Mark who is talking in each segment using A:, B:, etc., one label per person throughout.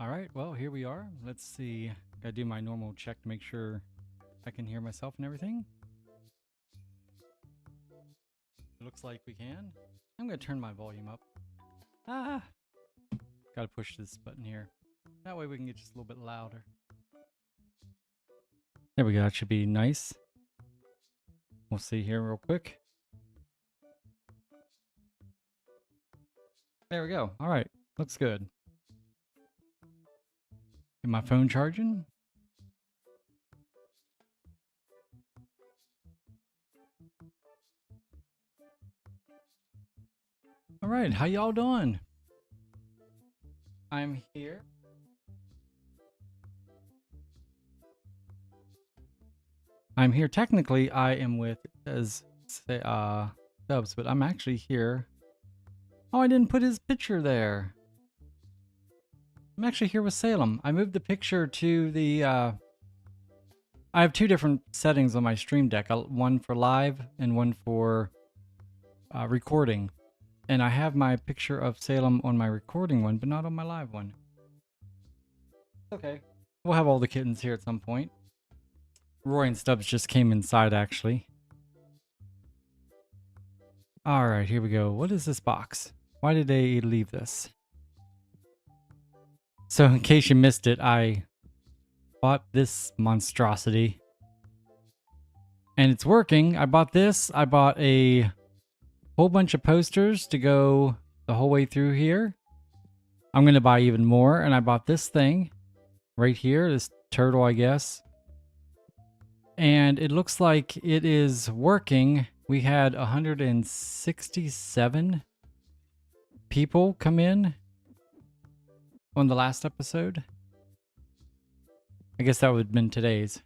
A: All right, well, here we are. Let's see. Gotta do my normal check to make sure I can hear myself and everything. It looks like we can. I'm gonna turn my volume up. Ah! Gotta push this button here. That way we can get just a little bit louder. There we go, that should be nice. We'll see here real quick. There we go. All right, looks good. Get my phone charging. All right, how y'all doing? I'm here. I'm here. Technically, I am with Dubs, but I'm actually here. Oh, I didn't put his picture there. I'm actually here with Salem. I moved the picture to the. I have two different settings on my stream deck. One for live and one for recording. And I have my picture of Salem on my recording one, but not on my live one. Okay. We'll have all the kittens here at some point. Roy and Stubbs just came inside, actually. Alright, here we go. What is this box? Why did they leave this? So, in case you missed it, I bought this monstrosity. And it's working. I bought this. I bought a whole bunch of posters to go the whole way through here. I'm going to buy even more. And I bought this thing right here. This turtle, I guess. And it looks like it is working. We had 167 people come in on the last episode. I guess that would have been today's.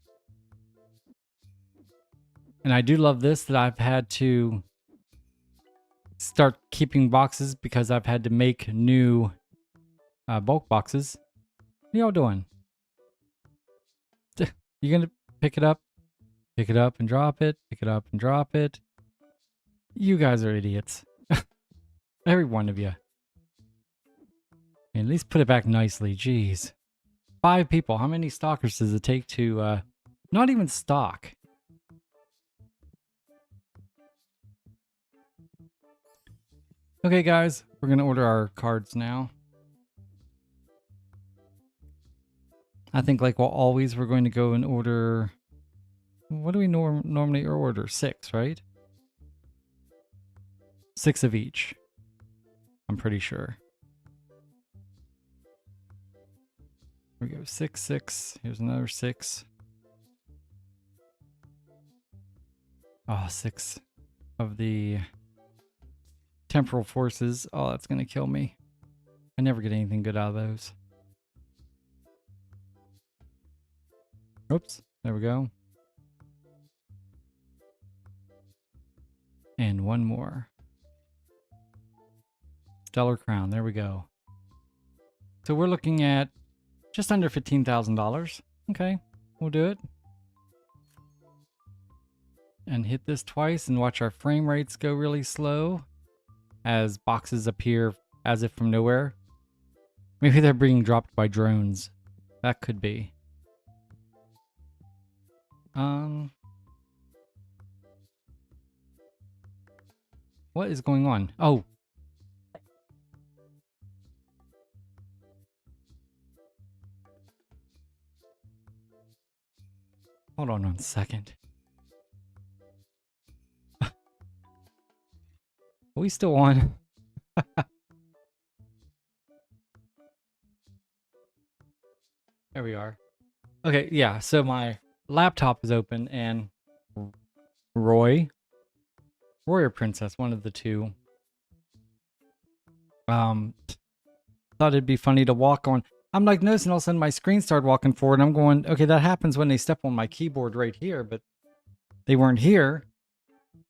A: And I do love this, that I've had to start keeping boxes because I've had to make new bulk boxes. What are y'all doing? You gonna pick it up? Pick it up and drop it. Pick it up and drop it. You guys are idiots. Every one of you. And at least put it back nicely. Jeez. 5 people. How many stalkers does it take to not even stalk? Okay, guys. We're going to order our cards now. I think like always, we're going to go and order... What do we normally order? 6, right? 6 of each. I'm pretty sure. Here we go. 6, 6. Here's another 6. Oh, 6 of the temporal forces. Oh, that's going to kill me. I never get anything good out of those. Oops. There we go. And one more. Stellar Crown. There we go. So we're looking at just under $15,000. Okay, we'll do it. And hit this twice and watch our frame rates go really slow as boxes appear as if from nowhere. Maybe they're being dropped by drones. That could be. What is going on? Oh. Hold on 1 second. Are we still on? There we are. Okay, yeah, so my laptop is open and Roy or Princess, one of the two. Thought it'd be funny to walk on. I'm like noticing all of a sudden my screen started walking forward. And I'm going, okay, that happens when they step on my keyboard right here, but they weren't here.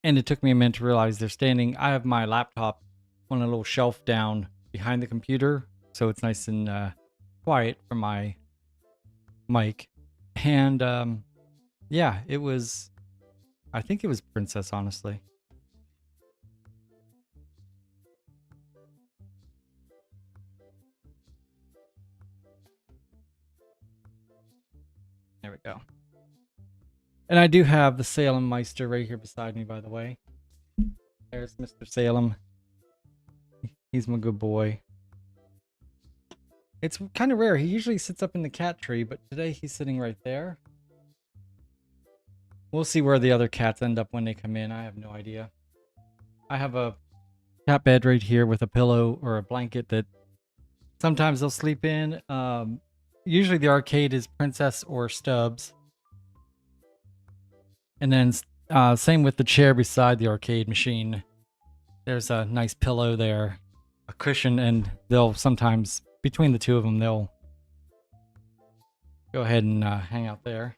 A: And it took me a minute to realize they're standing. I have my laptop on a little shelf down behind the computer, so it's nice and quiet for my mic. And yeah, it was, I think it was Princess, honestly. go. And I do have the Salem Meister right here beside me, by the way. There's Mr. Salem. He's my good boy. It's kind of rare. He usually sits up in the cat tree, but today he's sitting right there. We'll see where the other cats end up when they come in. I have no idea. I have a cat bed right here with a pillow or a blanket that sometimes they'll sleep in. Usually the arcade is Princess or Stubbs. And then same with the chair beside the arcade machine. There's a nice pillow there, a cushion, and they'll sometimes, between the two of them, they'll go ahead and hang out there.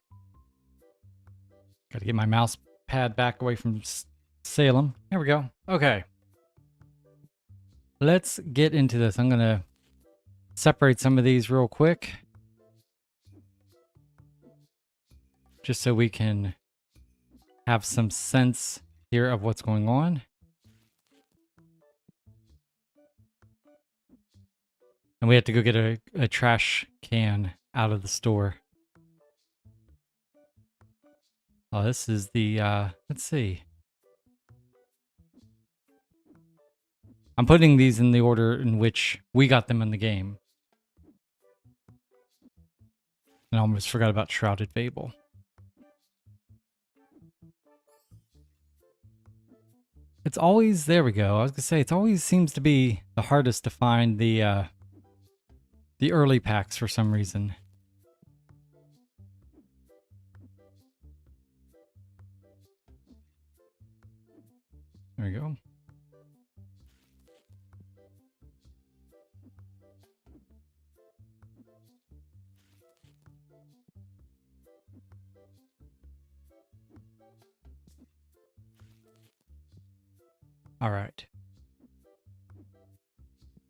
A: Got to get my mouse pad back away from Salem. There we go. Okay. Let's get into this. I'm going to separate some of these real quick, just so we can have some sense here of what's going on. And we have to go get a trash can out of the store. Oh, this is the, let's see. I'm putting these in the order in which we got them in the game. And I almost forgot about Shrouded Fable. It's always, there we go. I was gonna say, it always seems to be the hardest to find the early packs for some reason. There we go. All right.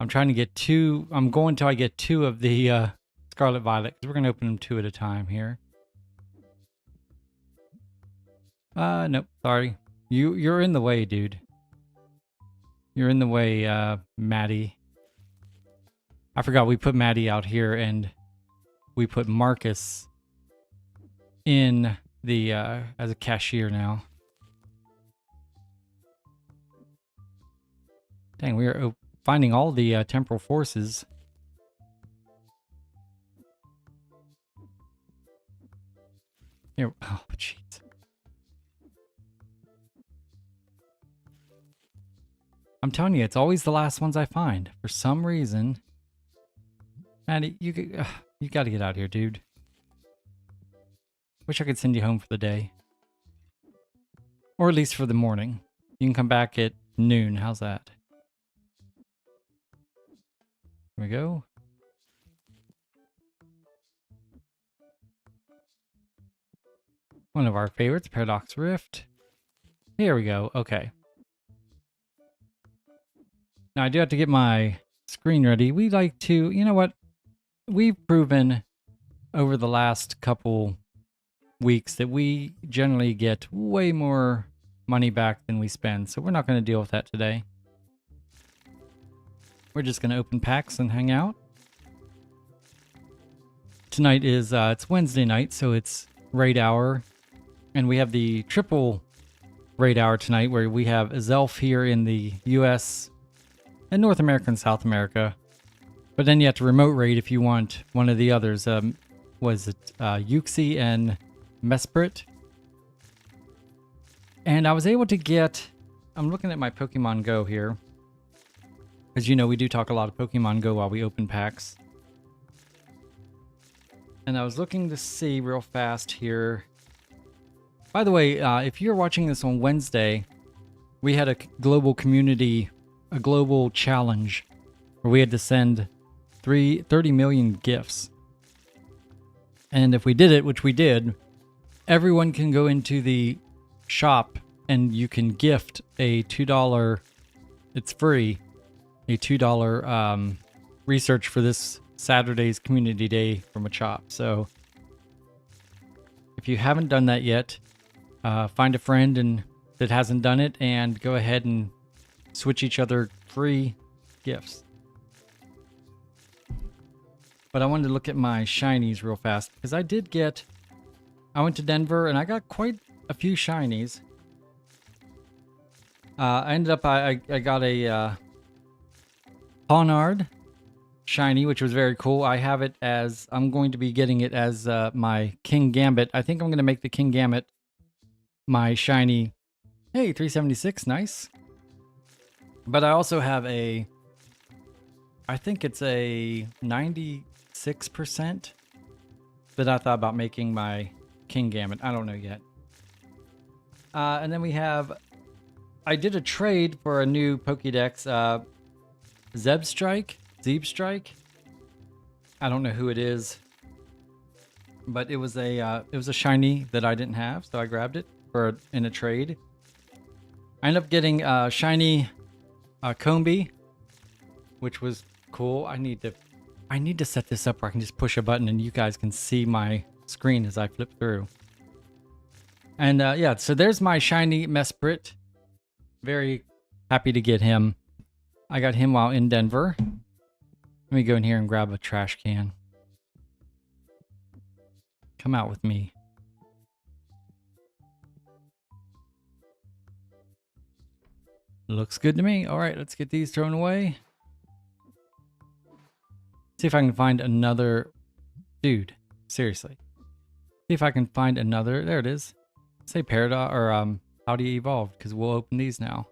A: I'm trying to get two. I'm going until I get two of the Scarlet Violet, because we're going to open them two at a time here. Nope. Sorry. You're in the way, dude. You're in the way, Maddie. I forgot we put Maddie out here, and we put Marcus in the as a cashier now. Dang, we are finding all the temporal forces. Here, oh, jeez. I'm telling you, it's always the last ones I find. For some reason. Maddie, you got to get out of here, dude. Wish I could send you home for the day. Or at least for the morning. You can come back at noon. How's that? Here we go. One of our favorites, Paradox Rift. Here we go. Okay. Now I do have to get my screen ready. We like to, you know what? We've proven over the last couple weeks that we generally get way more money back than we spend. So we're not going to deal with that today. We're just going to open packs and hang out. Tonight is, it's Wednesday night, so it's raid hour. And we have the triple raid hour tonight, where we have Zelf here in the US and North America and South America. But then you have to remote raid if you want one of the others. Was it Yuxi and Mesprit? And I was able to get, I'm looking at my Pokemon Go here. As you know, we do talk a lot of Pokemon Go while we open packs. And I was looking to see real fast here. By the way, if you're watching this on Wednesday, we had a global community, a global challenge, where we had to send 30 million gifts. And if we did it, which we did, everyone can go into the shop and you can gift a $2, it's free, a $2 research for this Saturday's community day from a shop. So if you haven't done that yet, find a friend that hasn't done it and go ahead and switch each other free gifts. But I wanted to look at my shinies real fast because I did get I went to Denver and I got quite a few shinies. I ended up, I got a Pawnard shiny, which was very cool. I have it as, I'm going to be getting it as my King Gambit. I think I'm going to make the King Gambit my shiny. Hey, 376, nice. But I also have a, I think it's a 96% that I thought about making my King Gambit. I don't know yet. And then we have, I did a trade for a new Pokédex, Zebstrike. I don't know who it is, but it was a shiny that I didn't have, so I grabbed it in a trade. I ended up getting a shiny Combi, which was cool. I need to set this up where I can just push a button and you guys can see my screen as I flip through. And yeah, so there's my shiny Mesprit. Very happy to get him. I got him while in Denver. Let me go in here and grab a trash can. Come out with me. Looks good to me. All right, let's get these thrown away. See if I can find another dude. Seriously. See if I can find another. There it is. Say Paradox or how do you evolve? Because we'll open these now.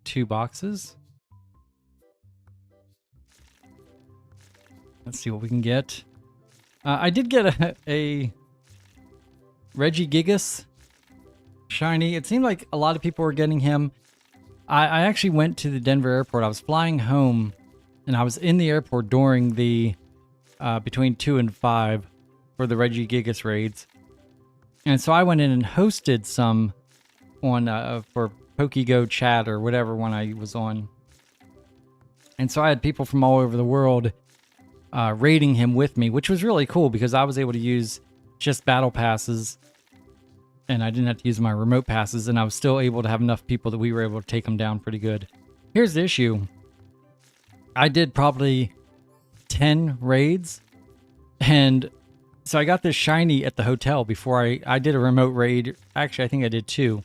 A: 2 boxes. Let's see what we can get. I did get a Regigigas shiny. It seemed like a lot of people were getting him. I actually went to the Denver airport. I was flying home and I was in the airport during the between 2 and 5 for the Regigigas raids. And so I went in and hosted some on for PokeGo chat or whatever one I was on. And so I had people from all over the world raiding him with me, which was really cool because I was able to use just battle passes and I didn't have to use my remote passes, and I was still able to have enough people that we were able to take them down pretty good. Here's the issue. I did probably 10 raids, and so I got this shiny at the hotel before I did a remote raid. Actually, I think I did 2.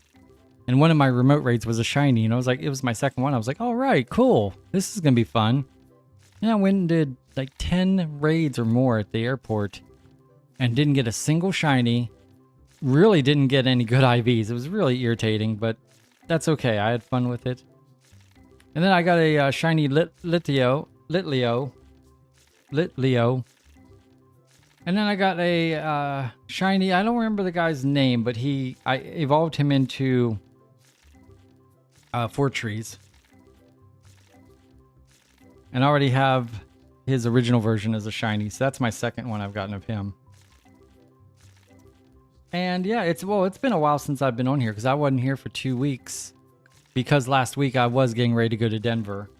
A: And one of my remote raids was a shiny, and I was like, it was my second one. I was like, all right, cool. This is going to be fun. And I went and did like 10 raids or more at the airport and didn't get a single shiny. Really didn't get any good IVs. It was really irritating, but that's okay. I had fun with it. And then I got a shiny Litleo. And then I got a shiny, I don't remember the guy's name, but I evolved him into Fortrees. And I already have his original version as a shiny, so that's my second one I've gotten of him. And yeah, it's been a while since I've been on here because I wasn't here for 2 weeks because last week I was getting ready to go to Denver.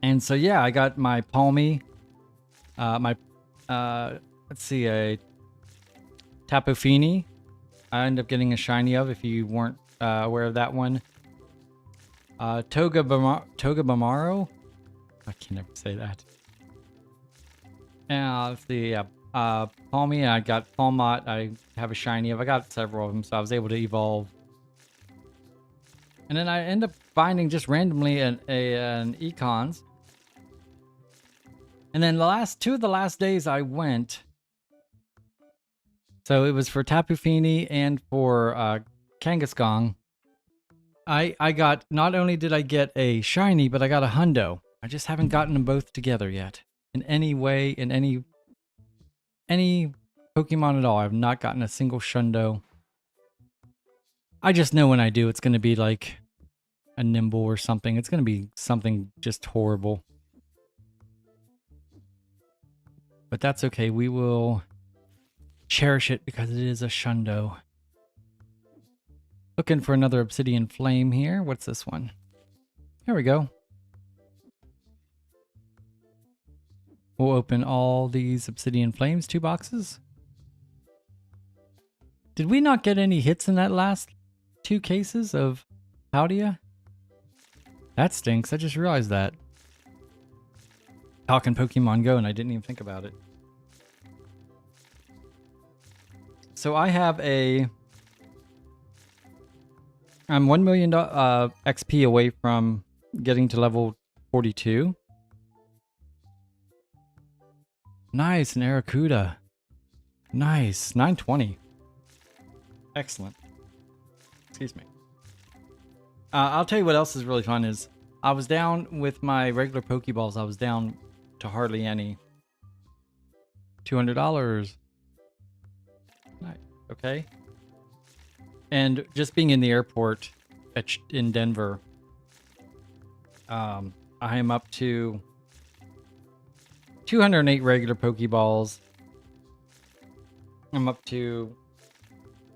A: And so yeah, I got my Palmy, let's see, a Tapu Fini. I ended up getting a shiny of if you weren't aware of that one. Togabamaro. I can never say that. And let's see, yeah. Palmy, I got Palmot. I have a shiny of. I got several of them, so I was able to evolve. And then I end up finding just randomly an Econs. And then two of the last days I went. So it was for Tapu Fini and for Kangaskong. I got, not only did I get a shiny, but I got a hundo. I just haven't gotten them both together yet. In any way, in any Pokemon at all. I have not gotten a single Shundo. I just know when I do, it's going to be like a Nimble or something. It's going to be something just horrible. But that's okay. We will cherish it because it is a Shundo. Looking for another Obsidian Flame here. What's this one? Here we go. We'll open all these Obsidian Flames, 2 boxes. Did we not get any hits in that last 2 cases of Paldea? That stinks. I just realized that. Talking Pokemon Go and I didn't even think about it. So I have I'm $1 million XP away from getting to level 42. Nice, an Aracuda. Nice, 920. Excellent. Excuse me. I'll tell you what else is really fun is I was down with my regular Pokeballs. I was down to hardly any. $200. Nice. Okay. And just being in the airport in Denver, I am up to 208 regular Pokeballs. I'm up to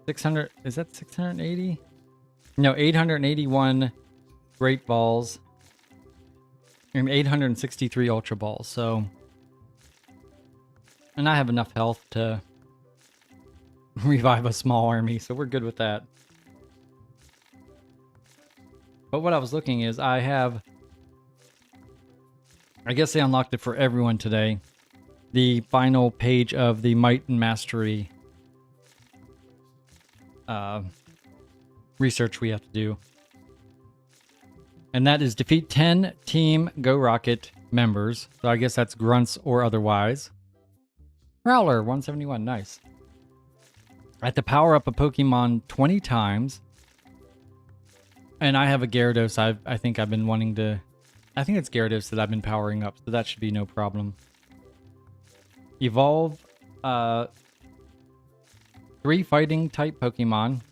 A: 600. Is that 680? No, 881 Great Balls and 863 Ultra Balls. So, and I have enough health to revive a small army, so we're good with that. But what I was looking is I guess they unlocked it for everyone today. The final page of the Might and Mastery research we have to do. And that is defeat 10 Team Go Rocket members. So I guess that's grunts or otherwise. Prowler, 171, nice. I have to power up a Pokemon 20 times. And I have a Gyarados I think I've been wanting to... I think it's Gyarados that I've been powering up, so that should be no problem. Evolve 3 fighting type Pokemon.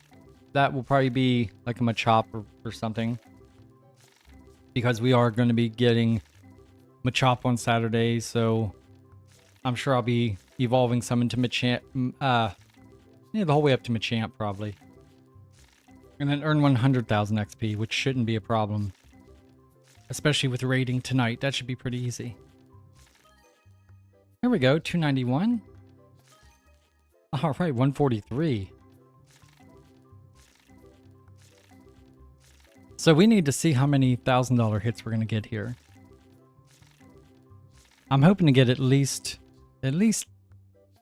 A: That will probably be like a Machop or something. Because we are going to be getting Machop on Saturday, so I'm sure I'll be evolving some into Machamp. Yeah, the whole way up to Machamp, probably. And then earn 100,000 XP, which shouldn't be a problem. Especially with raiding tonight. That should be pretty easy. Here we go, 291. All right, 143. So we need to see how many $1,000 hits we're going to get here. I'm hoping to get at least,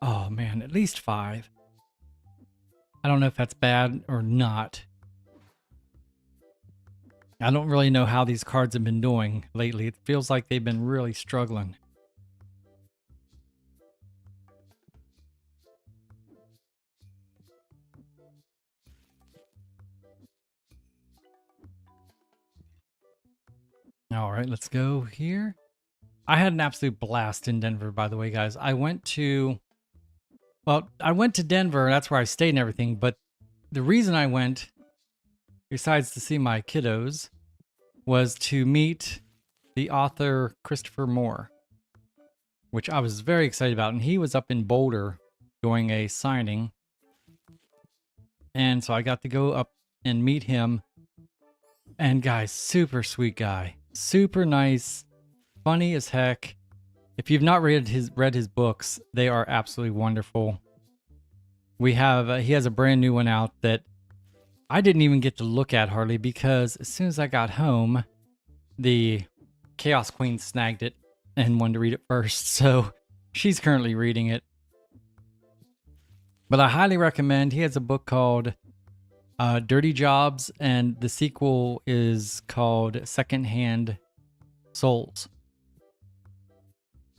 A: oh man, at least 5. I don't know if that's bad or not. I don't really know how these cards have been doing lately. It feels like they've been really struggling. All right, let's go here. I had an absolute blast in Denver, by the way, guys. I went to Denver. That's where I stayed and everything. But the reason I went, besides to see my kiddos, was to meet the author Christopher Moore, which I was very excited about. And he was up in Boulder doing a signing. And so I got to go up and meet him. And guys, super sweet guy. Super nice. Funny as heck. If you've not read his books, they are absolutely wonderful. He has a brand new one out that I didn't even get to look at hardly because as soon as I got home, the Chaos Queen snagged it and wanted to read it first. So she's currently reading it. But I highly recommend. He has a book called Dirty Jobs, and the sequel is called Secondhand Souls.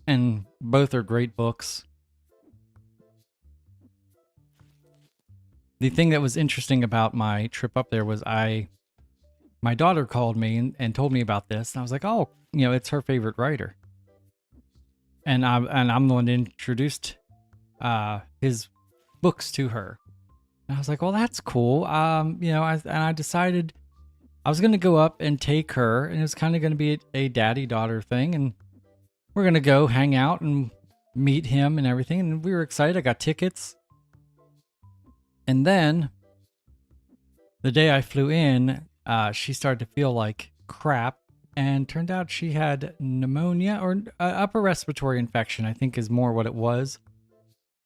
A: And both are great books. The thing that was interesting about my trip up there was my daughter called me and told me about this, and I was like, oh, it's her favorite writer. And I'm the one that introduced his books to her. And I was like, well, that's cool. I decided I was going to go up and take her, and it was kind of going to be a daddy-daughter thing, and we're going to go hang out and meet him and everything, and we were excited. I got tickets. And then, the day I flew in, she started to feel like crap, and turned out she had pneumonia or upper respiratory infection, I think is more what it was.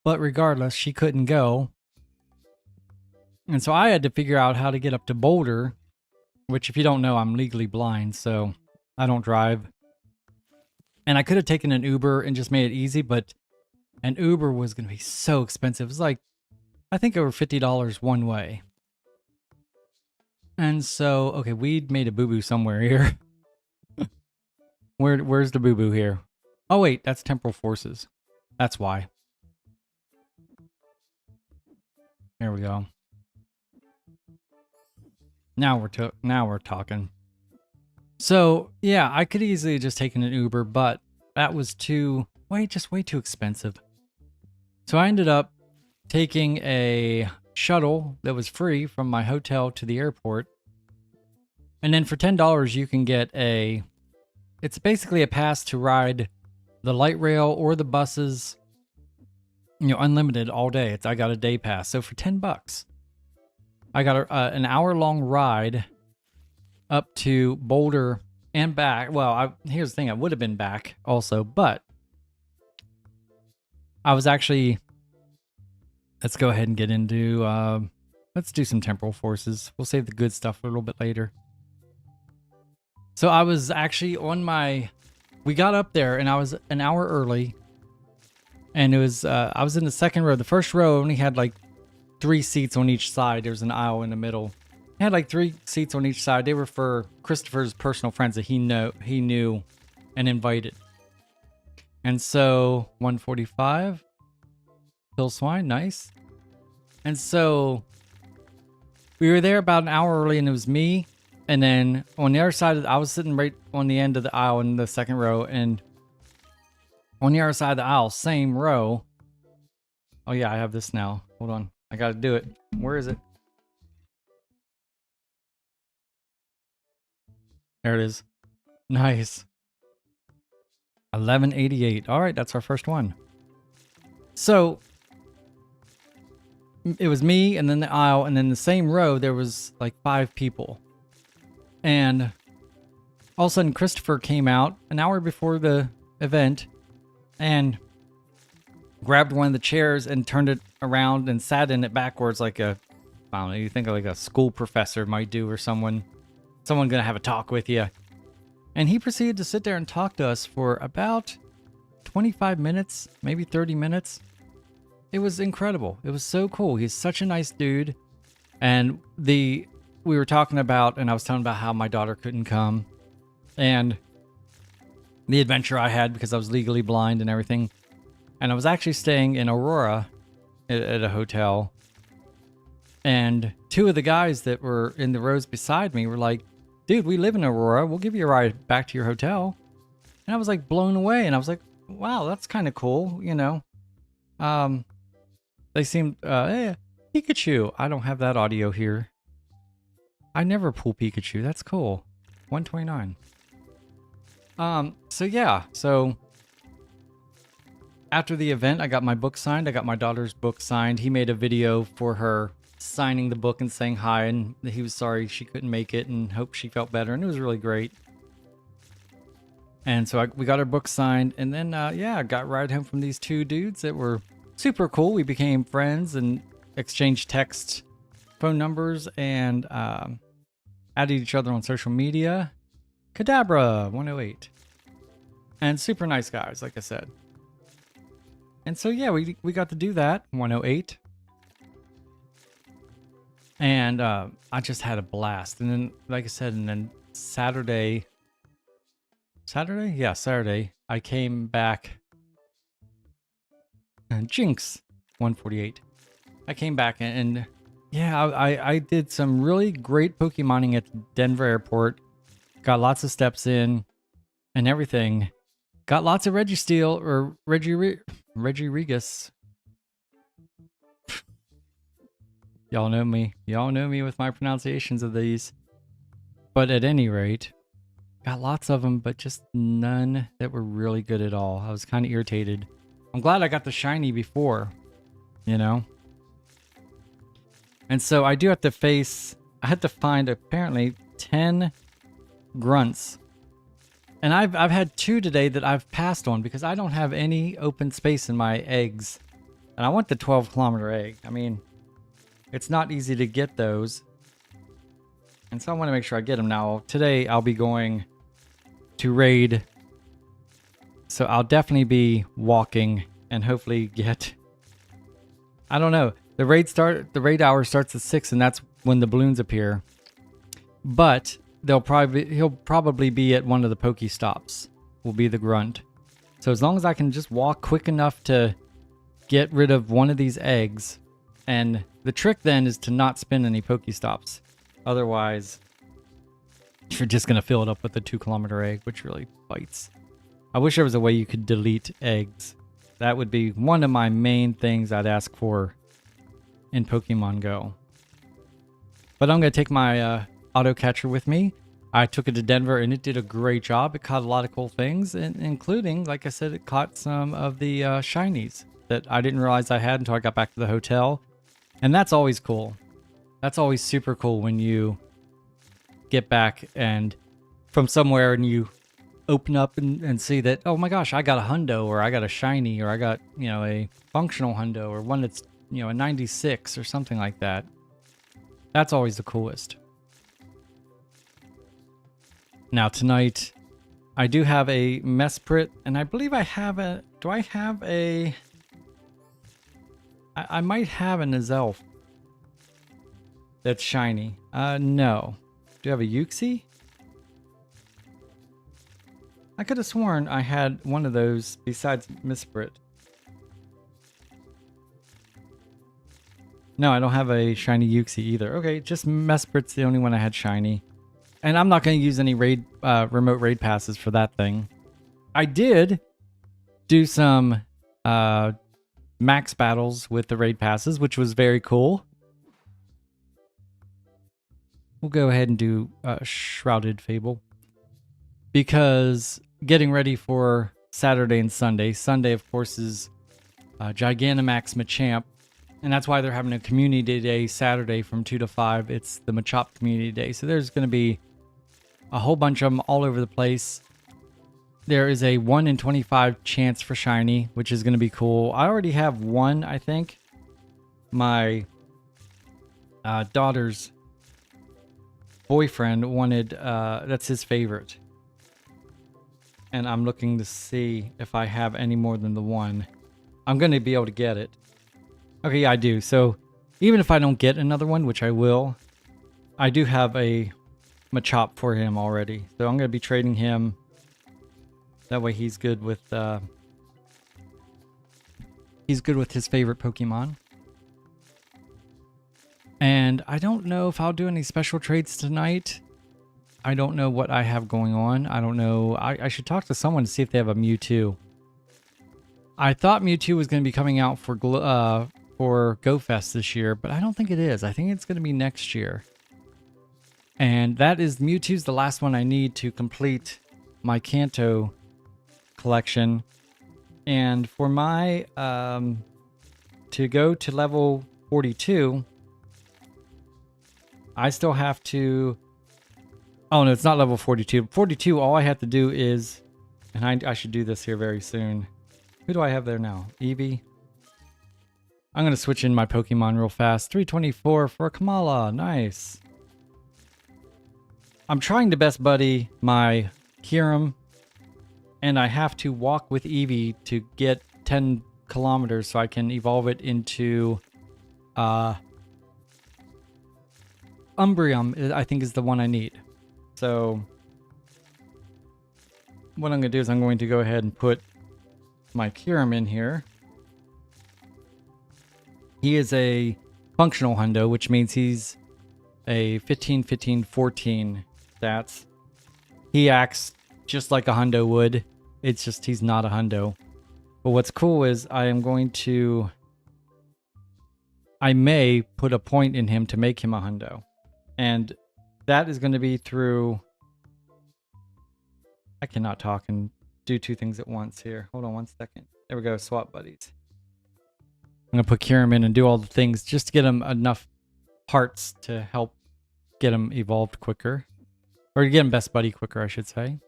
A: But regardless, she couldn't go. And so I had to figure out how to get up to Boulder, which if you don't know, I'm legally blind, so I don't drive. And I could have taken an Uber and just made it easy, but an Uber was going to be so expensive. It was like I think over $50 one way. And so, okay, we made a boo-boo somewhere here. Where's the boo-boo here? Oh wait, that's temporal forces. That's why. There we go. Now we're talking. So yeah, I could easily just taken an Uber, but that was way too expensive. So I ended up taking a shuttle that was free from my hotel to the airport. And then for $10 you can get it's basically a pass to ride the light rail or the buses, unlimited all day. I got a day pass. So for $10, I got an hour-long ride up to Boulder and back. Well, here's the thing. I would have been back also, but I was actually... Let's go ahead and get into... let's do some temporal forces. We'll save the good stuff a little bit later. So I was actually on we got up there and I was an hour early. And it was, I was in the second row. The first row only had like 3 seats on each side. There was an aisle in the middle. It had like 3 seats on each side. They were for Christopher's personal friends that he knew and invited. And so 145, Hill Swine, nice. And so we were there about an hour early, and it was me. And then on the other side, I was sitting right on the end of the aisle in the second row, and on the other side of the aisle, same row. Oh yeah, I have this now. Hold on, I gotta do it. Where is it? There it is. Nice. 1188. All right, that's our first one. So it was me, and then the aisle, and then the same row, there was like 5 people. And all of a sudden, Christopher came out an hour before the event and grabbed one of the chairs and turned it around and sat in it backwards like I don't know, you think like a school professor might do, or someone gonna have a talk with you. And he proceeded to sit there and talk to us for about 25 minutes, maybe 30 minutes. It was incredible. It was so cool. He's such a nice dude. And we were talking about, and I was telling about how my daughter couldn't come, and the adventure I had because I was legally blind and everything. And I was actually staying in Aurora at a hotel. And 2 of the guys that were in the rows beside me were like, dude, we live in Aurora. We'll give you a ride back to your hotel. And I was like blown away. And I was like, wow, that's kind of cool, They seemed, hey, Pikachu. I don't have that audio here. I never pull Pikachu. That's cool. 129. So yeah. So after the event, I got my book signed. I got my daughter's book signed. He made a video for her signing the book and saying hi, and he was sorry she couldn't make it and hoped she felt better. And it was really great. And so we got our book signed, and then, yeah, I got a ride home from these 2 dudes that were super cool. We became friends and exchanged text, phone numbers, and added each other on social media. Kadabra 108. And super nice guys, like I said. And so yeah, we got to do that. 108. And I just had a blast. And then, like I said, and then Saturday, I came back. Jinx 148. I came back and yeah, I did some really great Pokemoning at Denver Airport. Got lots of steps in and everything. Got lots of Registeel or Regiregus. Y'all know me. Y'all know me with my pronunciations of these. But at any rate, got lots of them, but just none that were really good at all. I was kind of irritated. I'm glad I got the shiny before, And so I do have to I had to find apparently 10 grunts. And I've had 2 today that I've passed on because I don't have any open space in my eggs. And I want the 12-kilometer egg. I mean, it's not easy to get those. And so I want to make sure I get them now. Today I'll be going to raid. So I'll definitely be walking and hopefully get... I don't know. The raid hour starts at 6, and that's when the balloons appear. But he'll probably be at one of the Pokestops. Will be the grunt. So as long as I can just walk quick enough to get rid of one of these eggs, and the trick then is to not spin any Pokestops. Otherwise, you're just gonna fill it up with a 2-kilometer egg, which really bites. I wish there was a way you could delete eggs. That would be one of my main things I'd ask for in Pokemon Go. But I'm going to take my auto catcher with me. I took it to Denver and it did a great job. It caught a lot of cool things, including, like I said, it caught some of the shinies that I didn't realize I had until I got back to the hotel. And that's always cool. That's always super cool when you get back and from somewhere and you open up and see that, oh my gosh, I got a hundo, or I got a shiny, or I got, you know, a functional hundo, or one that's, you know, a 96 or something like that. That's always the coolest. Now tonight, I do have a Mesprit, and I believe I have a, do I have a, I might have an Azelf that's shiny. No. Do you have a Uxie? I could have sworn I had one of those besides Mesprit. No, I don't have a shiny Uxie either. Okay, just Mesprit's the only one I had shiny. And I'm not going to use any raid, remote raid passes for that thing. I did do some max battles with the raid passes, which was very cool. We'll go ahead and do Shrouded Fable. Because getting ready for Saturday and Sunday. Sunday, of course, is Gigantamax Machamp. And that's why they're having a community day Saturday from 2 to 5. It's the Machop community day. So there's going to be a whole bunch of them all over the place. There is a 1 in 25 chance for shiny, which is going to be cool. I already have one, I think. My daughter's boyfriend wanted, that's his favorite. And I'm looking to see if I have any more than the one. I'm going to be able to get it. Okay, yeah, I do. So even if I don't get another one, which I will, I do have a Machop for him already. So I'm going to be trading him. That way he's good with his favorite Pokemon. And I don't know if I'll do any special trades tonight. I don't know what I have going on. I don't know. I should talk to someone to see if they have a Mewtwo. I thought Mewtwo was going to be coming out for GoFest this year, but I don't think it is. I think it's going to be next year. And that is Mewtwo's the last one I need to complete my Kanto collection. And for my to go to level 42, I still have to. Oh no, it's not level 42. 42, all I have to do is, and I should do this here very soon. Who do I have there now? Eevee. I'm going to switch in my Pokemon real fast. 324 for Kamala. Nice. I'm trying to best buddy my Kyurem, and I have to walk with Eevee to get 10 kilometers so I can evolve it into Umbreon, I think is the one I need. So what I'm going to do is I'm going to go ahead and put my Kyurem in here. He is a functional hundo, which means he's a 15, 15, 14 stats. He acts just like a hundo would. It's just he's not a hundo. But what's cool is I may put a point in him to make him a hundo. And that is going to be through... I cannot talk and do two things at once here. Hold on one second. There we go, swap buddies. I'm going to put Kyurem in and do all the things just to get him enough parts to help get him evolved quicker. Or to get him best buddy quicker, I should say.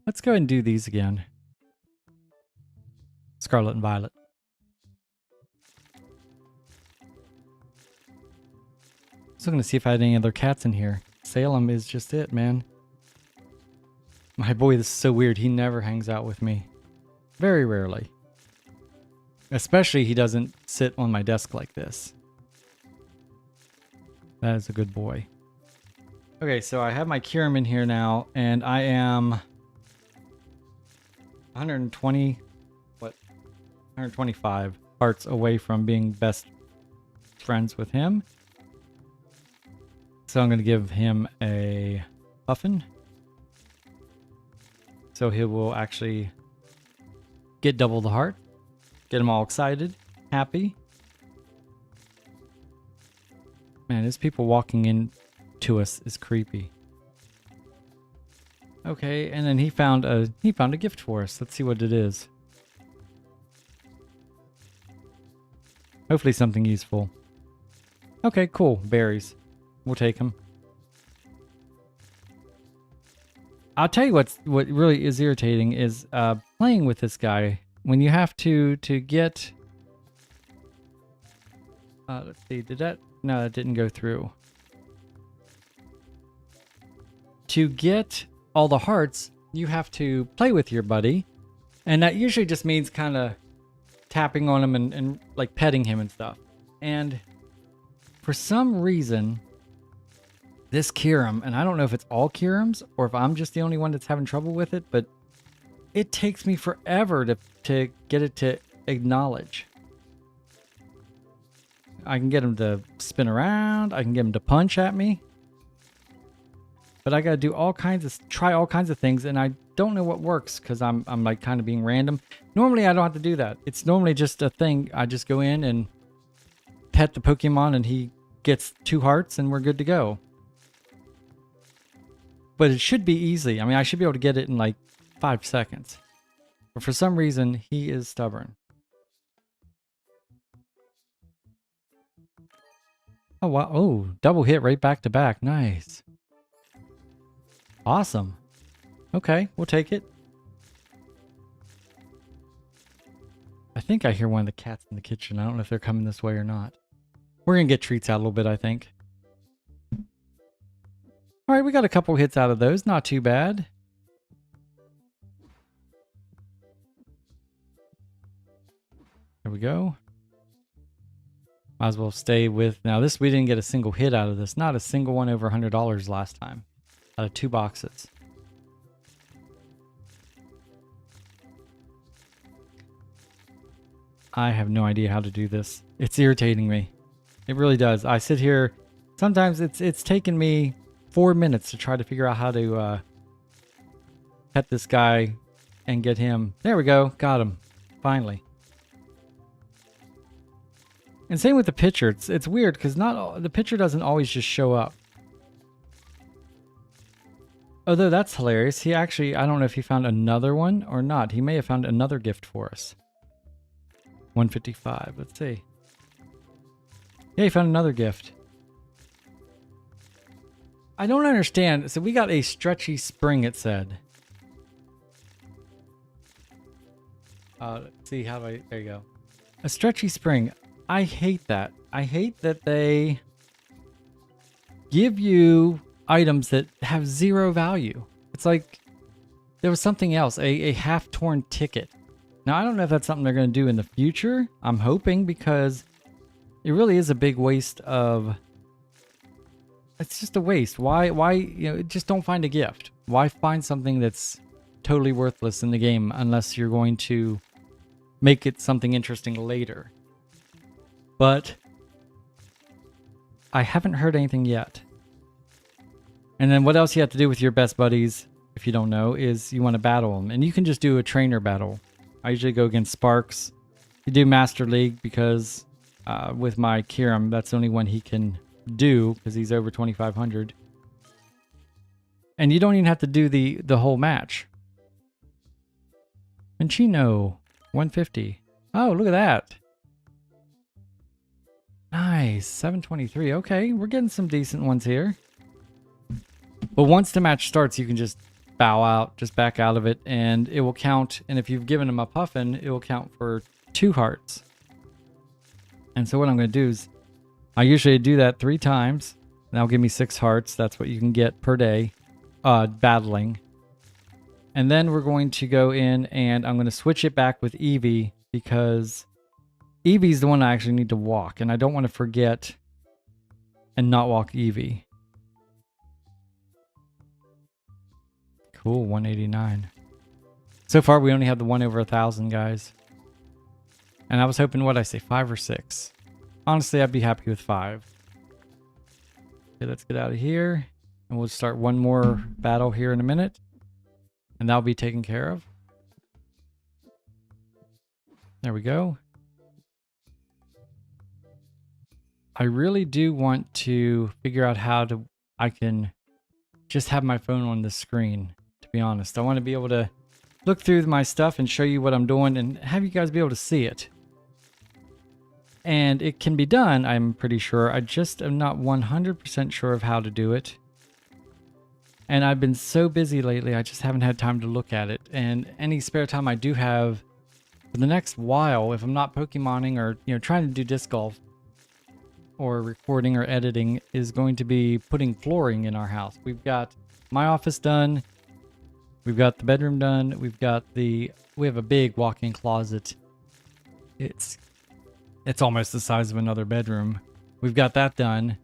A: Let's go ahead and do these again. Scarlet and Violet. So I'm going to see if I had any other cats in here. Salem is just it, man. My boy, this is so weird. He never hangs out with me. Very rarely. Especially he doesn't sit on my desk like this. That is a good boy. Okay, so I have my Kyurem in here now, and I am 120, 125 hearts away from being best friends with him. So I'm going to give him a Puffin. So he will actually get double the heart. Get them all excited, happy. Man, there's people walking in to us is creepy. Okay, and then he found a gift for us. Let's see what it is. Hopefully something useful. Okay, cool. Berries. We'll take them. I'll tell you what really is irritating is playing with this guy. When you have to get... let's see, did that... No, that didn't go through. To get all the hearts, you have to play with your buddy. And that usually just means kind of tapping on him and like petting him and stuff. And for some reason, this Kyurem, and I don't know if it's all Kyurems or if I'm just the only one that's having trouble with it, but it takes me forever to get it to acknowledge. I can get him to spin around. I can get him to punch at me. But I got to do try all kinds of things, and I don't know what works because I'm like kind of being random. Normally, I don't have to do that. It's normally just a thing. I just go in and pet the Pokemon, and he gets 2 hearts, and we're good to go. But it should be easy. I mean, I should be able to get it in like 5 seconds. But for some reason, he is stubborn. Oh, wow. Oh, double hit right back to back. Nice. Awesome. Okay, we'll take it. I think I hear one of the cats in the kitchen. I don't know if they're coming this way or not. We're going to get treats out a little bit, I think. All right, we got a couple hits out of those. Not too bad. There we go. Might as well stay with... Now, this, we didn't get a single hit out of this. Not a single one over $100 last time. Out of 2 boxes. I have no idea how to do this. It's irritating me. It really does. I sit here... Sometimes it's taken me 4 minutes to try to figure out how to pet this guy and get him... There we go. Got him. Finally. And same with the picture. It's weird because the picture doesn't always just show up. Although that's hilarious. He actually, I don't know if he found another one or not. He may have found another gift for us. 155. Let's see. Yeah, he found another gift. I don't understand. So we got a stretchy spring, it said. Let's see how there you go. A stretchy spring. I hate that. I hate that they give you items that have 0 value. It's like there was something else, a half-torn ticket. Now, I don't know if that's something they're going to do in the future. I'm hoping because it really is a big waste of... It's just a waste. Why, you know, just don't find a gift. Why find something that's totally worthless in the game unless you're going to make it something interesting later? But I haven't heard anything yet. And then what else you have to do with your best buddies, if you don't know, is you want to battle them. And you can just do a trainer battle. I usually go against Sparks. You do Master League because with my Kyurem, that's the only one he can do because he's over 2,500. And you don't even have to do the whole match. Minchino, 150. Oh, look at that. Nice, 723. Okay, we're getting some decent ones here. But once the match starts, you can just bow out, just back out of it, and it will count. And if you've given him a Puffin, it will count for 2 hearts. And so what I'm going to do is, I usually do that 3 times. That'll give me 6 hearts. That's what you can get per day, battling. And then we're going to go in and I'm going to switch it back with Eevee because Eevee's the one I actually need to walk, and I don't want to forget and not walk Eevee. Cool, 189. So far, we only have the 1 over 1,000, guys. And I was hoping, what I say, 5 or 6. Honestly, I'd be happy with 5. Okay, let's get out of here. And we'll start one more battle here in a minute. And that'll be taken care of. There we go. I really do want to figure out how I can just have my phone on the screen, to be honest. I want to be able to look through my stuff and show you what I'm doing and have you guys be able to see it. And it can be done, I'm pretty sure. I just am not 100% sure of how to do it. And I've been so busy lately, I just haven't had time to look at it. And any spare time I do have for the next while, if I'm not Pokemoning or trying to do disc golf or recording or editing, is going to be putting flooring in our house. We've got my office done. We've got the bedroom done. We have a big walk-in closet. It's almost the size of another bedroom. We've got that done.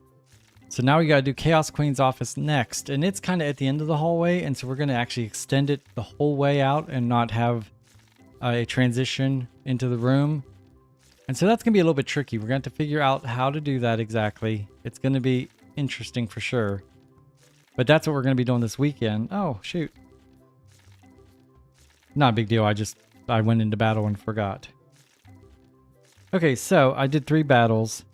A: So now we got to do Chaos Queen's office next. And it's kind of at the end of the hallway. And so we're going to actually extend it the whole way out and not have a transition into the room. And so that's going to be a little bit tricky. We're going to have to figure out how to do that exactly. It's going to be interesting for sure. But that's what we're going to be doing this weekend. Oh, shoot. Not a big deal. I went into battle and forgot. Okay, so I did 3 battles.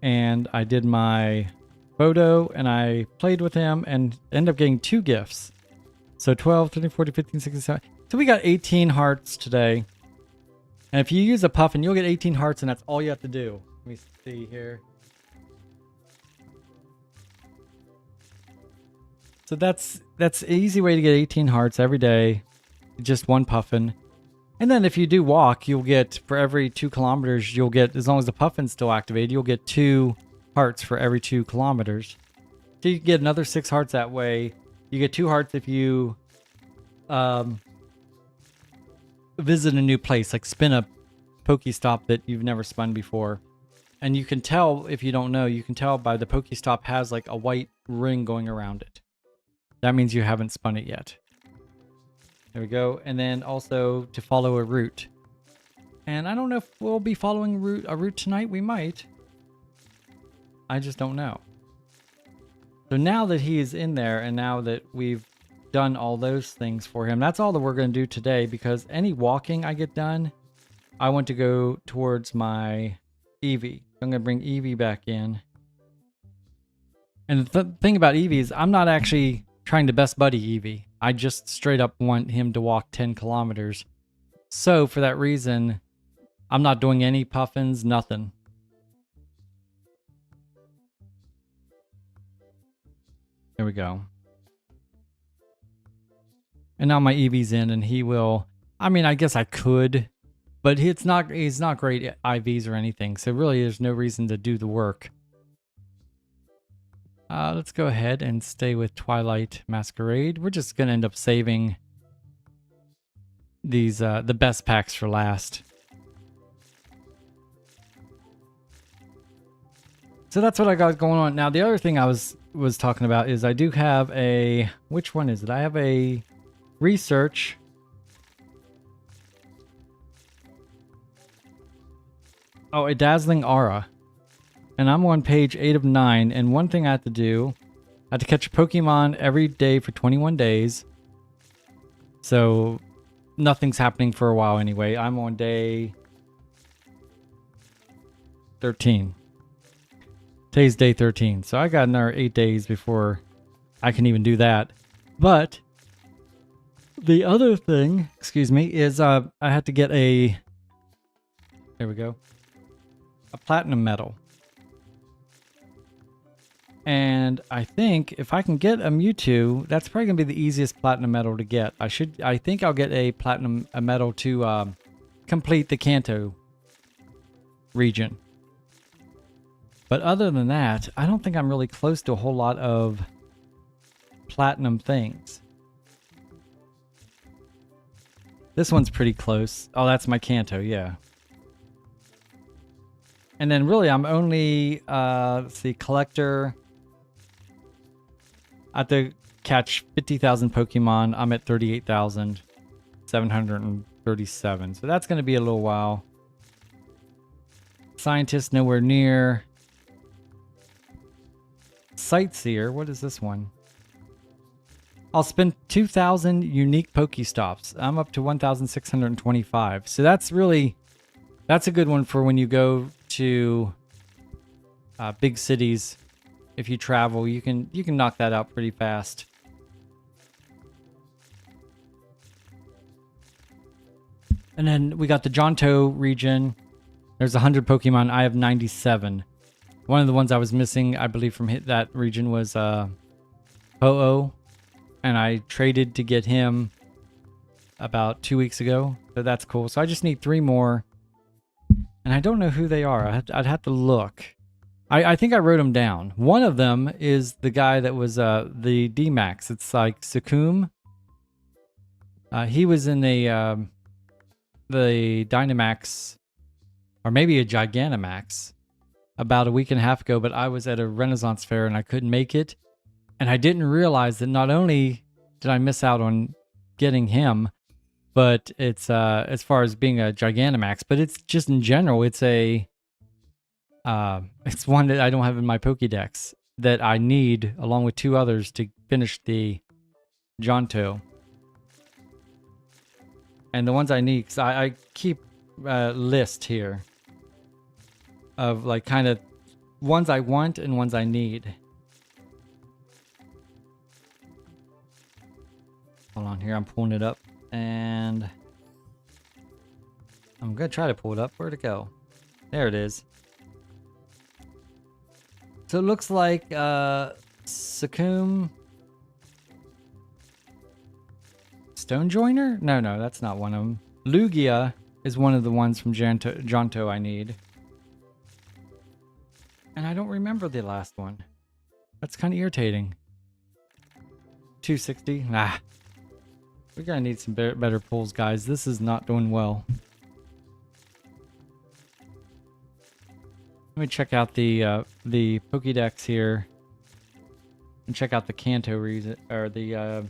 A: And I did my photo and I played with him and ended up getting 2 gifts. So 12, 13, 14, 15, 16, 17. So we got 18 hearts today. And if you use a puffin, you'll get 18 hearts and that's all you have to do. Let me see here. So that's an easy way to get 18 hearts every day. Just 1 puffin. And then if you do walk, you'll get, for every 2 kilometers, you'll get, as long as the puffin's still activated, you'll get 2 hearts for every 2 kilometers. So you can get another 6 hearts that way. You get 2 hearts if you visit a new place, like spin a Pokestop that you've never spun before. And you can tell, if you don't know, you can tell by the Pokestop has like a white ring going around it. That means you haven't spun it yet. There we go. And then also to follow a route. And I don't know if we'll be following a route tonight. We might. I just don't know. So now that he is in there and now that we've done all those things for him, that's all that we're going to do today, because any walking I get done, I want to go towards my Eevee. I'm going to bring Eevee back in. And the thing about Eevee is I'm not actually trying to best buddy Eevee. I just straight up want him to walk 10 kilometers. So for that reason, I'm not doing any puffins, nothing. There we go. And now my Eevee's in and he will, I mean, I guess I could, but he's not great at IVs or anything. So really there's no reason to do the work. Let's go ahead and stay with Twilight Masquerade. We're just going to end up saving these the best packs for last. So that's what I got going on. Now the other thing I was talking about is I do have a, which one is it? I have a research. Oh, a dazzling aura. And I'm on page 8 of 9. And one thing I have to do, I have to catch a Pokemon every day for 21 days. So nothing's happening for a while anyway. I'm on day 13. Today's day 13. So I got another 8 days before I can even do that. But the other thing, excuse me, is I had to get a, there we go, a platinum medal. And I think if I can get a Mewtwo, that's probably going to be the easiest platinum medal to get. I think I'll get a platinum medal to complete the Kanto region. But other than that, I don't think I'm really close to a whole lot of platinum things. This one's pretty close. Oh, that's my Kanto, yeah. And then really I'm only, let's see, collector. I have to catch 50,000 Pokemon. I'm at 38,737. So that's going to be a little while. Scientist, nowhere near. Sightseer, what is this one? I'll spend 2,000 unique Pokestops. I'm up to 1,625. So that's a good one for when you go to big cities. If you travel, you can knock that out pretty fast. And then we got the Johto region. There's 100 Pokemon. I have 97. One of the ones I was missing, I believe, from that region was Ho-Oh. And I traded to get him about 2 weeks ago. So that's cool. So I just need 3 more. And I don't know who they are. I'd have to look. I think I wrote them down. One of them is the guy that was the D-Max. It's like Sukum. He was in the Dynamax, or maybe a Gigantamax, about a week and a half ago, but I was at a Renaissance fair and I couldn't make it. And I didn't realize that not only did I miss out on getting him, but it's as far as being a Gigantamax, but it's just in general, it's one that I don't have in my Pokédex that I need along with 2 others to finish the Johto. And the ones I need, because I keep a list here of like kind of ones I want and ones I need. Hold on here, I'm pulling it up and I'm gonna try to pull it up. Where'd it go? There it is. So it looks like Sukum Stone Joiner? No, that's not one of them. Lugia is one of the ones from Johto I need. And I don't remember the last one. That's kind of irritating. 260? Nah. We're gonna need some better pulls, guys. This is not doing well. Let me check out the Pokédex here. And check out the Kanto reason, or the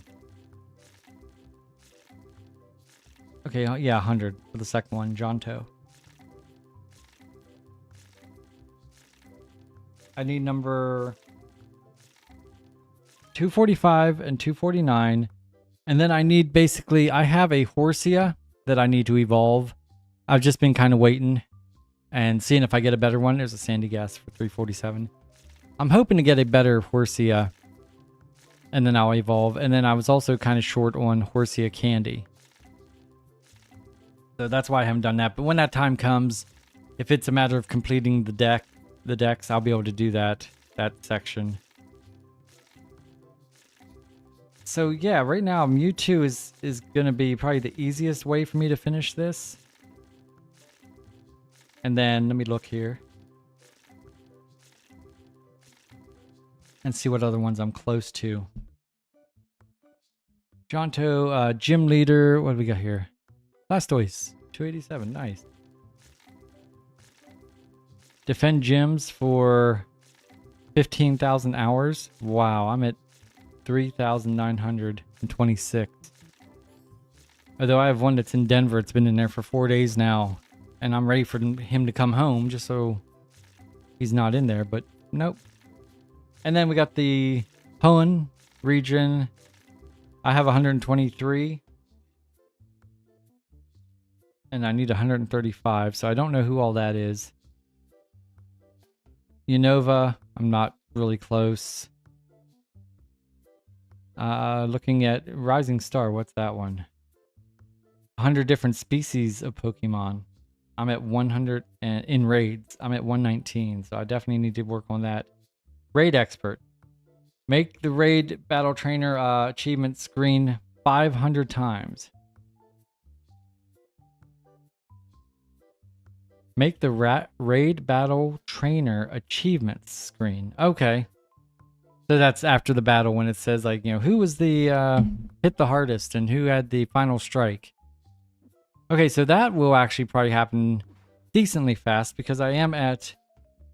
A: okay, yeah, 100 for the second one, Johto. I need number 245 and 249. And then I need basically, I have a Horsia that I need to evolve. I've just been kind of waiting and seeing if I get a better one. There's a Sandy Gas for 347. I'm hoping to get a better Horsia and then I'll evolve. And then I was also kind of short on Horsia Candy. So that's why I haven't done that. But when that time comes, if it's a matter of completing the decks, I'll be able to do that section. So yeah, right now Mewtwo is going to be probably the easiest way for me to finish this. And then let me look here. And see what other ones I'm close to. Johto, Gym Leader, what do we got here? Blastoise, 287, nice. Defend gyms for 15,000 hours. Wow, I'm at 3,926. Although I have one that's in Denver. It's been in there for 4 days now. And I'm ready for him to come home just so he's not in there. But nope. And then we got the Hoenn region. I have 123. And I need 135. So I don't know who all that is. Unova, I'm not really close. Looking at Rising Star, what's that one? 100 different species of Pokemon. I'm at 100, and in raids, I'm at 119, so I definitely need to work on that. Raid Expert. Make the Raid Battle Trainer achievement screen 500 times. Make the Raid Battle Trainer achievements screen. Okay. So that's after the battle when it says, like, you know, who was the hit the hardest and who had the final strike. Okay, so that will actually probably happen decently fast because I am at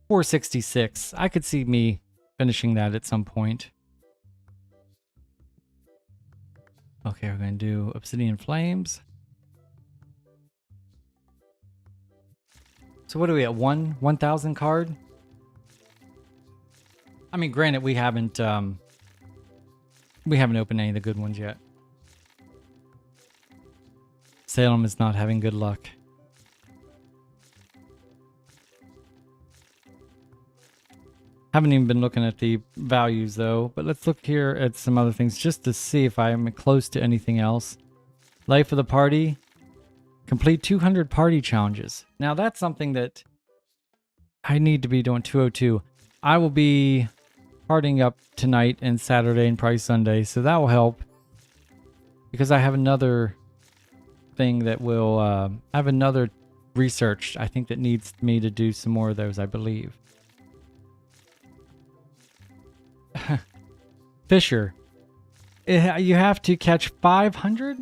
A: 466. I could see me finishing that at some point. Okay, we're going to do Obsidian Flames. So what are we at? 1,000 card? I mean, granted, we haven't opened any of the good ones yet. Salem is not having good luck. Haven't even been looking at the values though, but let's look here at some other things just to see if I'm close to anything else. Life of the party. Complete 200 party challenges. Now that's something that I need to be doing. 202. I will be partying up tonight and Saturday and probably Sunday, so that will help. Because I have another thing that will, I have another research I think that needs me to do some more of those, I believe. Fisher. You have to catch 500?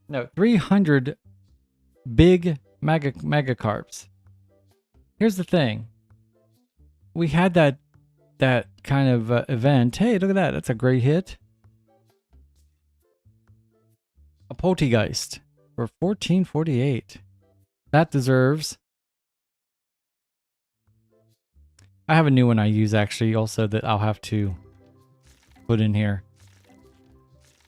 A: No, 300 big megacarps. Here's the thing. We had that kind of event. Hey, look at that. That's a great hit. A Poltergeist for 1448. That deserves. I have a new one I use actually also that I'll have to put in here.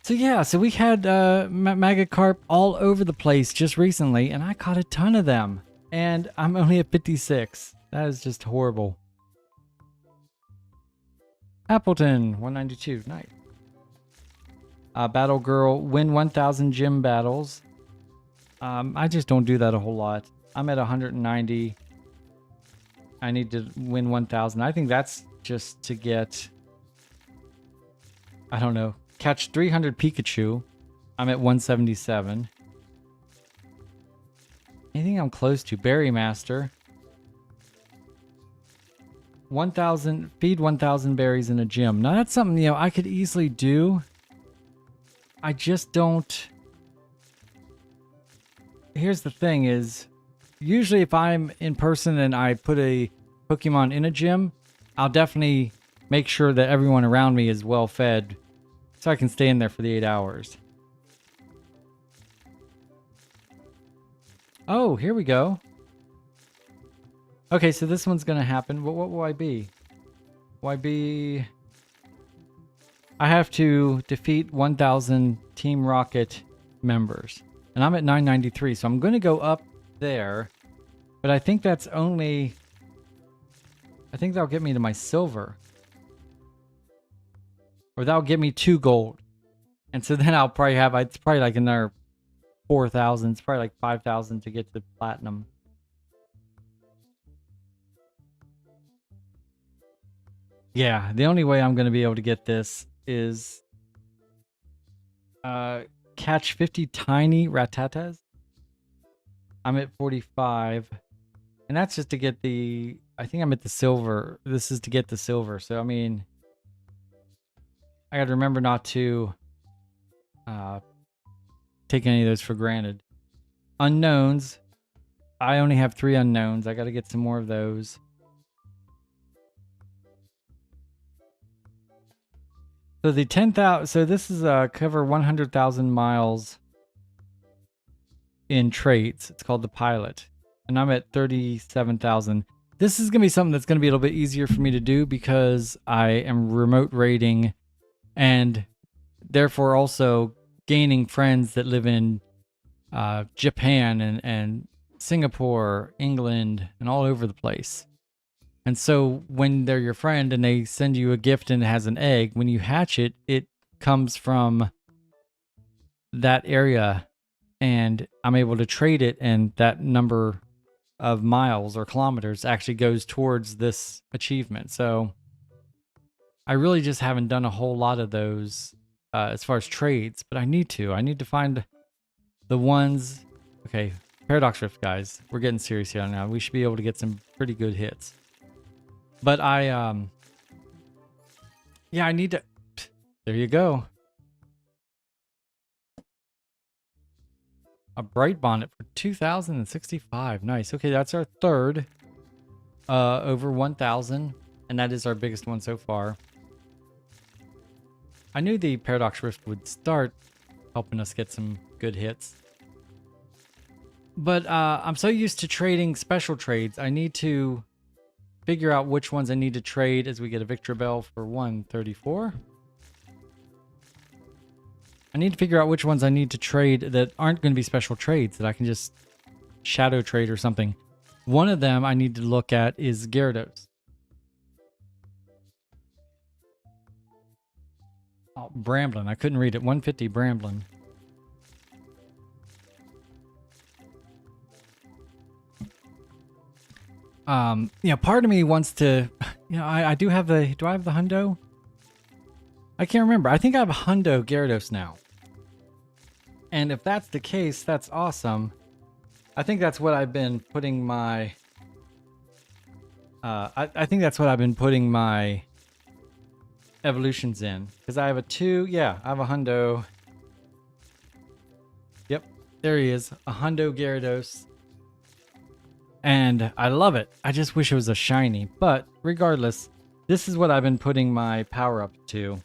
A: So yeah, so we had Magacarp all over the place just recently, and I caught a ton of them. And I'm only at 56. That is just horrible. Appleton, 192. Nice. Battle Girl, win 1,000 gym battles. I just don't do that a whole lot. I'm at 190. I need to win 1,000. I think that's just to get, I don't know, catch 300 Pikachu. I'm at 177. Anything I'm close to? Berry Master. 1,000, feed 1,000 berries in a gym. Now that's something, you know, I could easily do. I just don't. Here's the thing is, usually if I'm in person and I put a Pokemon in a gym, I'll definitely make sure that everyone around me is well fed so I can stay in there for the 8 hours. Oh, here we go. Okay, so this one's going to happen. What will I be? Will I be... I have to defeat 1,000 Team Rocket members. And I'm at 993, so I'm going to go up there. But I think that's only... I think that'll get me to my silver. Or that'll get me 2 gold. And so then I'll probably have... It's probably like another 4,000. It's probably like 5,000 to get to platinum. Yeah, the only way I'm going to be able to get this is... catch 50 tiny Rattatas. I'm at 45. And that's just to get the... I think I'm at the silver. This is to get the silver. So, I mean... I got to remember not to... take any of those for granted. Unknowns. I only have 3 unknowns. I got to get some more of those. So the 10,000, so this is cover 100,000 miles in traits. It's called the pilot. And I'm at 37,000. This is going to be something that's going to be a little bit easier for me to do because I am remote raiding and therefore also gaining friends that live in Japan and Singapore, England, and all over the place. And so when they're your friend and they send you a gift and it has an egg, when you hatch it, it comes from that area and I'm able to trade it, and that number of miles or kilometers actually goes towards this achievement. So I really just haven't done a whole lot of those as far as trades, but I need to. I need to find the ones... Okay, Paradox Rift, guys. We're getting serious here now. We should be able to get some pretty good hits. But I, yeah, I need to, there you go. A bright bonnet for 2,065. Nice. Okay, that's our third over 1,000, and that is our biggest one so far. I knew the Paradox Rift would start helping us get some good hits. But I'm so used to trading special trades. I need to figure out which ones I need to trade as we get a Victor Bell for 134. I need to figure out which ones I need to trade that aren't going to be special trades that I can just shadow trade or something. One of them I need to look at is Gyarados. Oh, Bramblin. I couldn't read it. 150 Bramblin. Yeah, part of me wants to, I do have the, do I have the Hundo? I can't remember. I think I have a Hundo Gyarados now. And if that's the case, that's awesome. I think that's what I've been putting my, I think that's what I've been putting my evolutions in. Because I have a I have a Hundo. Yep, there he is. A Hundo Gyarados. And I love it. I just wish it was a shiny. But regardless, this is what I've been putting my power up to.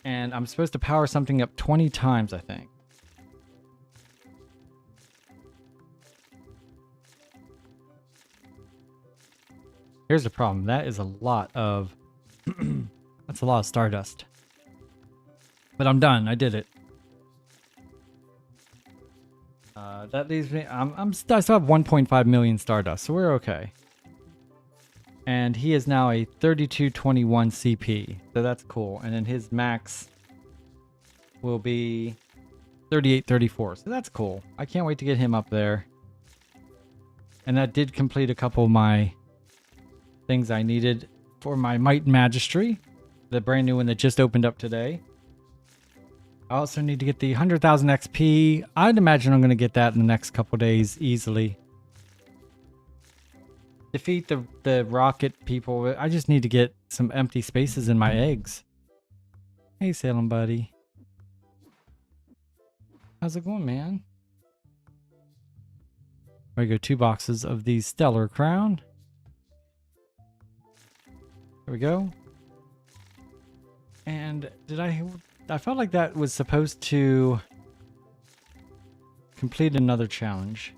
A: And I'm supposed to power something up 20 times, I think. Here's the problem. That is a lot of... that's a lot of Stardust. But I'm done. I did it. That leaves me... I still have 1.5 million Stardust, so we're okay. And he is now a 3221 CP, so that's cool. And then his max will be 3834, so that's cool. I can't wait to get him up there. And that did complete a couple of my things I needed for my Might and Magistry, the brand new one that just opened up today. I also need to get the 100,000 XP. I'd imagine I'm going to get that in the next couple days easily. Defeat the rocket people. I just need to get some empty spaces in my eggs. Hey, Salem buddy. How's it going, man? I go 2 boxes of the Stellar Crown. There we go. And did I felt like that was supposed to complete another challenge.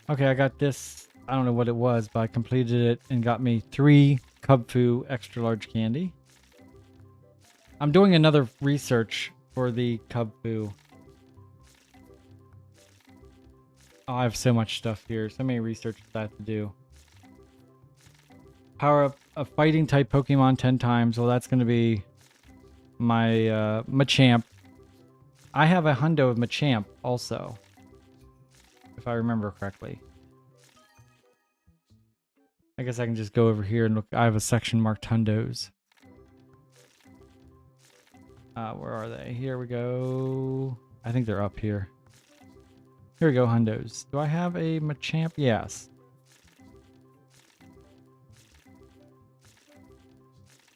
A: Okay, I got this. I don't know what it was, but I completed it and got me 3 Cubfu extra large candy. I'm doing another research for the Cubfu. Oh, I have so much stuff here. So many research that I have to do. Power up a fighting type Pokemon 10 times. Well, that's going to be my Machamp. I have a Hundo of Machamp also, if I remember correctly. I guess I can just go over here and look. I have a section marked Hundos. Where are they? Here we go. I think they're up here. Here we go, Hundos. Do I have a Machamp? Yes.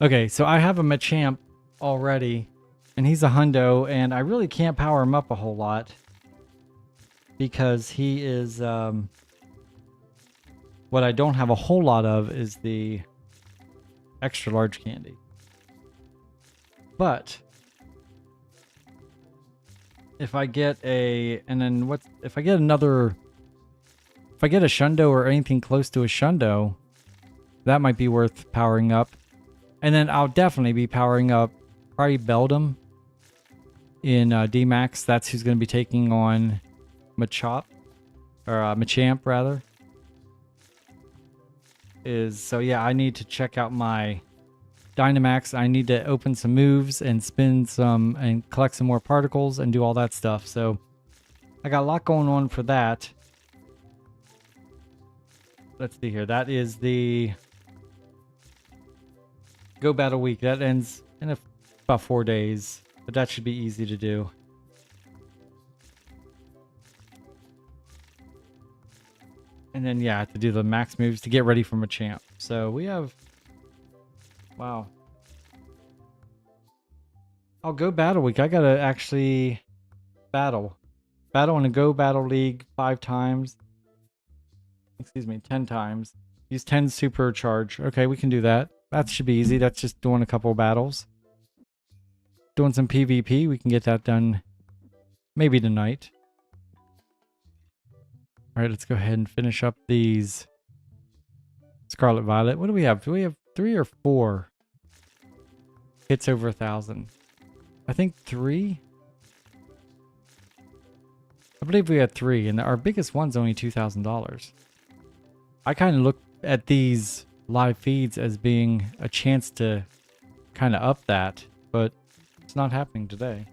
A: Okay, so I have a Machamp already, and he's a Hundo, and I really can't power him up a whole lot because he is, what I don't have a whole lot of is the extra large candy. But if I get if I get a Shundo or anything close to a Shundo, that might be worth powering up. And then I'll definitely be powering up probably Beldum in D-Max. That's who's going to be taking on Machamp rather. So yeah, I need to check out my Dynamax. I need to open some moves and spin some and collect some more particles and do all that stuff. So I got a lot going on for that. Let's see here. That is the Go Battle Week. That ends in about 4 days, but that should be easy to do. And then, yeah, I have to do the max moves to get ready for Machamp. So we have... Wow. I'll go battle week. I gotta actually battle. Battle in a Go Battle League 5 times. Excuse me, 10 times. Use 10 supercharge. Okay, we can do that. That should be easy. That's just doing a couple of battles. Doing some PvP. We can get that done maybe tonight. Alright, let's go ahead and finish up these. Scarlet Violet. What do we have? Do we have 3 or 4 hits over 1,000? I think 3. I believe we had 3, and our biggest one's only $2,000. I kind of look at these live feeds as being a chance to kind of up that, but it's not happening today.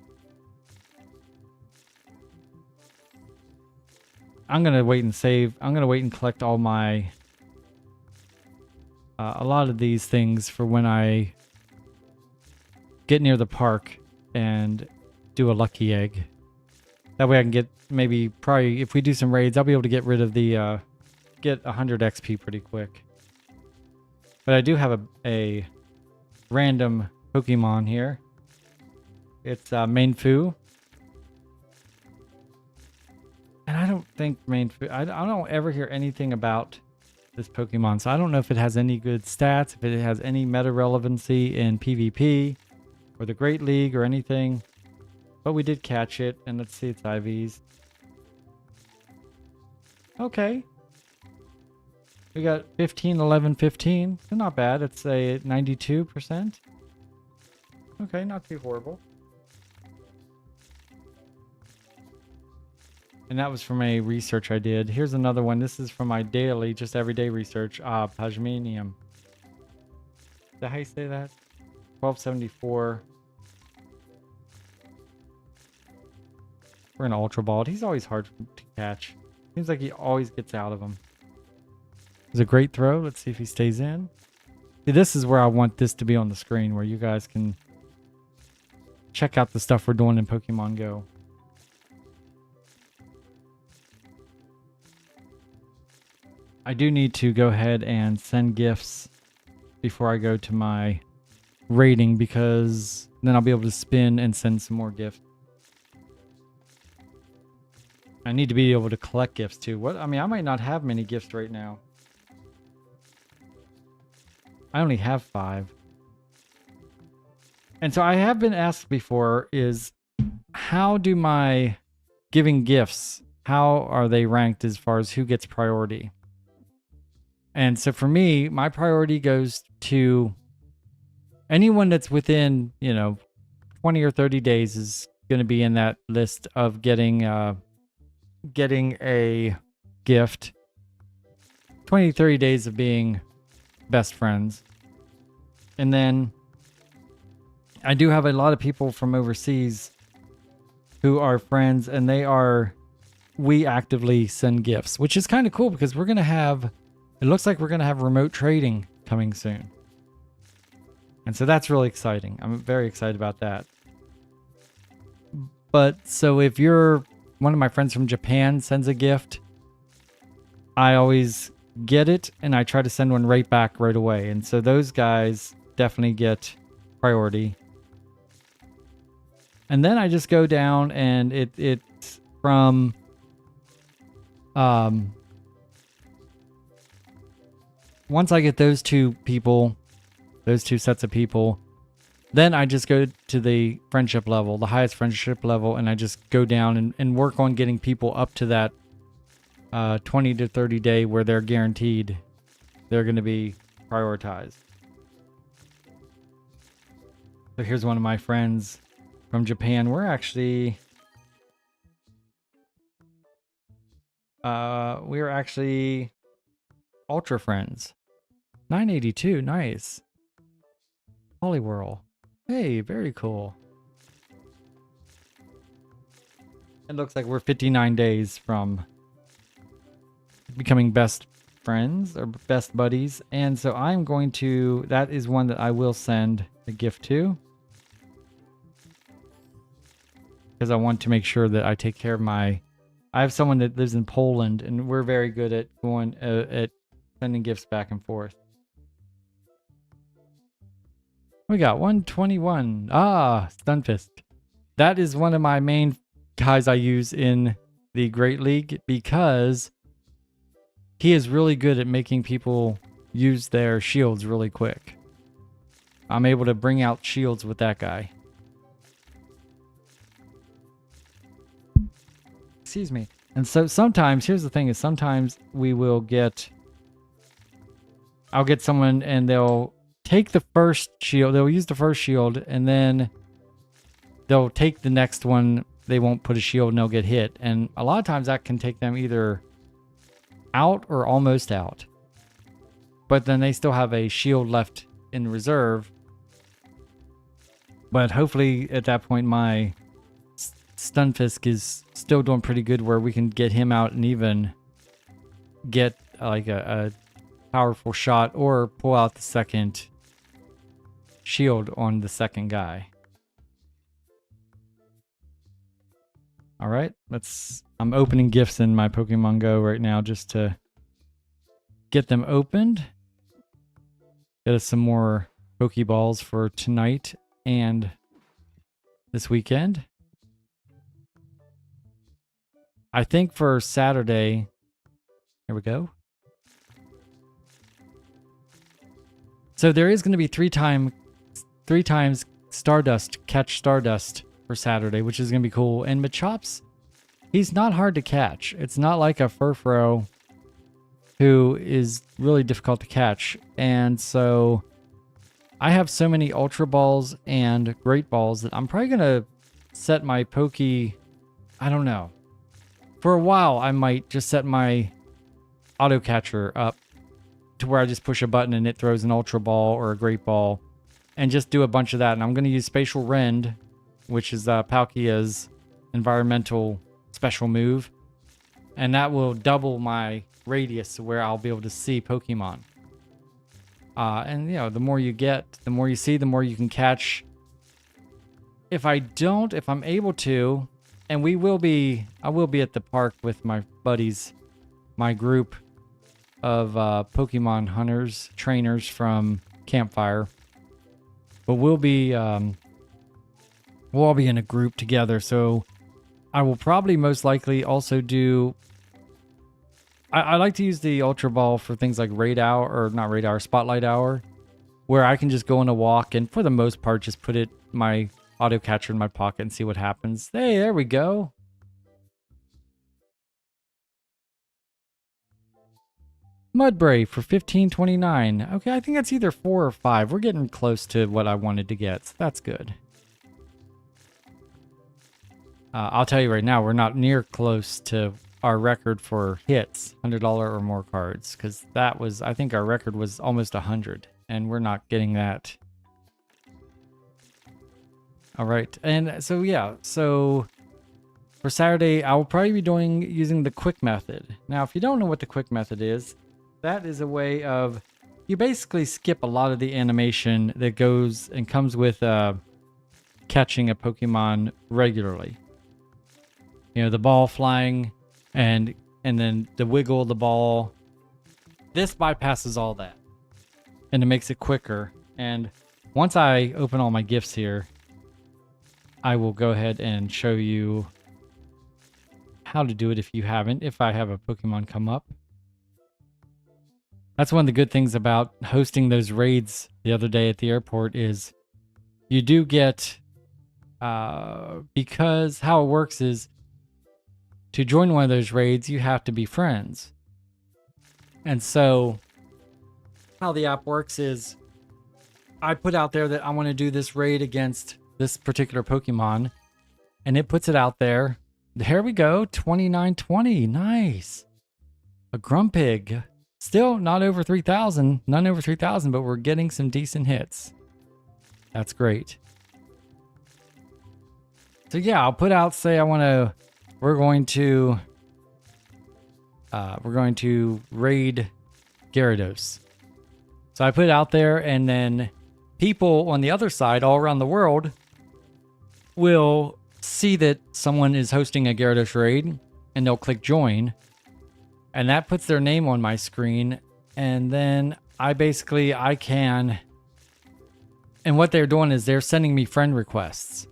A: I'm going to wait and save. I'm going to wait and collect all my... a lot of these things for when I get near the park and do a lucky egg. That way I can get probably if we do some raids, I'll be able to get rid of the get 100 XP pretty quick. But I do have a random Pokemon here. It's Mainfu. And I don't think Mainfu... I don't ever hear anything about this Pokemon, so I don't know if it has any good stats, if it has any meta relevancy in PvP or the Great League or anything. But we did catch it, and let's see its IVs. Okay. We got 15, 11, 15. So not bad. It's a 92%. Okay, not too horrible. And that was from a research I did. Here's another one. This is from my daily, just everyday research. Pajmanium. Is that how you say that? 1274. We're an Ultra Ball. He's always hard to catch. Seems like he always gets out of them. It's a great throw. Let's see if he stays in. See, this is where I want this to be on the screen, where you guys can check out the stuff we're doing in Pokemon Go. I do need to go ahead and send gifts before I go to my rating, because then I'll be able to spin and send some more gifts. I need to be able to collect gifts too. I mean, I might not have many gifts right now. I only have 5. And so I have been asked before is, how do my giving gifts, how are they ranked as far as who gets priority? And so for me, my priority goes to anyone that's within, 20 or 30 days is going to be in that list of getting a gift. 20, 30 days of being best friends. And then I do have a lot of people from overseas who are friends, and we actively send gifts, which is kind of cool because it looks like we're going to have remote trading coming soon. And so that's really exciting. I'm very excited about that. But so if one of my friends from Japan sends a gift, I always get it and I try to send one right back right away. And so those guys definitely get priority. And then I just go down and it's from once I get those two sets of people, then I just go to the friendship level, the highest friendship level, and I just go down and work on getting people up to that 20 to 30 day where they're guaranteed they're going to be prioritized. So here's one of my friends from Japan. We're actually ultra friends. 982, nice. Poliwhirl. Hey, very cool. It looks like we're 59 days from becoming best friends or best buddies. And so that is one that I will send a gift to. Because I want to make sure that I take care of I have someone that lives in Poland, and we're very good at at sending gifts back and forth. We got 121. Ah, Stunfist. That is one of my main guys I use in the Great League because he is really good at making people use their shields really quick. I'm able to bring out shields with that guy. Excuse me. And so sometimes, here's the thing, is sometimes we will get... I'll get someone and they'll take the first shield. They'll use the first shield and then they'll take the next one. They won't put a shield and they'll get hit. And a lot of times that can take them either out or almost out. But then they still have a shield left in reserve. But hopefully at that point my Stunfisk is still doing pretty good where we can get him out and even get like a powerful shot or pull out the second shield on the second guy. All right, I'm opening gifts in my Pokemon Go right now just to get them opened. Get us some more Pokeballs for tonight and this weekend. I think for Saturday, here we go. So there is going to be three times Stardust, catch Stardust for Saturday, which is going to be cool. And Machops, he's not hard to catch. It's not like a Furfrou who is really difficult to catch. And so I have so many Ultra Balls and Great Balls that I'm probably going to set my I don't know. For a while, I might just set my auto catcher up to where I just push a button and it throws an Ultra Ball or a Great Ball and just do a bunch of that. And I'm going to use Spatial Rend, which is Palkia's environmental special move. And that will double my radius to where I'll be able to see Pokemon. And, you know, the more you get, the more you see, the more you can catch. If I'm able to, and I will be at the park with my buddies, my group of Pokemon hunters, trainers from Campfire. But we'll all be in a group together. So I will probably most likely also do... I like to use the Ultra Ball for things like Raid Hour, or not Raid Hour, Spotlight Hour, where I can just go on a walk and for the most part just put my auto catcher in my pocket and see what happens. Hey, there we go. Mudbray for $15.29. Okay, I think that's either 4 or 5. We're getting close to what I wanted to get, so that's good. I'll tell you right now, we're not near close to our record for hits, $100 or more cards, because I think our record was almost 100, and we're not getting that. All right, and so yeah, so for Saturday, I will probably be using the quick method. Now, if you don't know what the quick method is, that is a way of, you basically skip a lot of the animation that goes and comes with catching a Pokemon regularly. You know, the ball flying and then the wiggle of the ball. This bypasses all that. And it makes it quicker. And once I open all my gifts here, I will go ahead and show you how to do it if you haven't, if I have a Pokemon come up. That's one of the good things about hosting those raids the other day at the airport is you do get, because how it works is to join one of those raids, you have to be friends. And so how the app works is I put out there that I want to do this raid against this particular Pokemon, and it puts it out there. There we go, 2920, nice. A Grumpig. Still not over 3,000, none over 3,000, but we're getting some decent hits. That's great. So yeah, I'll put out, say we're going to raid Gyarados. So I put it out there, and then people on the other side, all around the world, will see that someone is hosting a Gyarados raid, and they'll click join. And that puts their name on my screen. And then I can And what they're doing is they're sending me friend requests.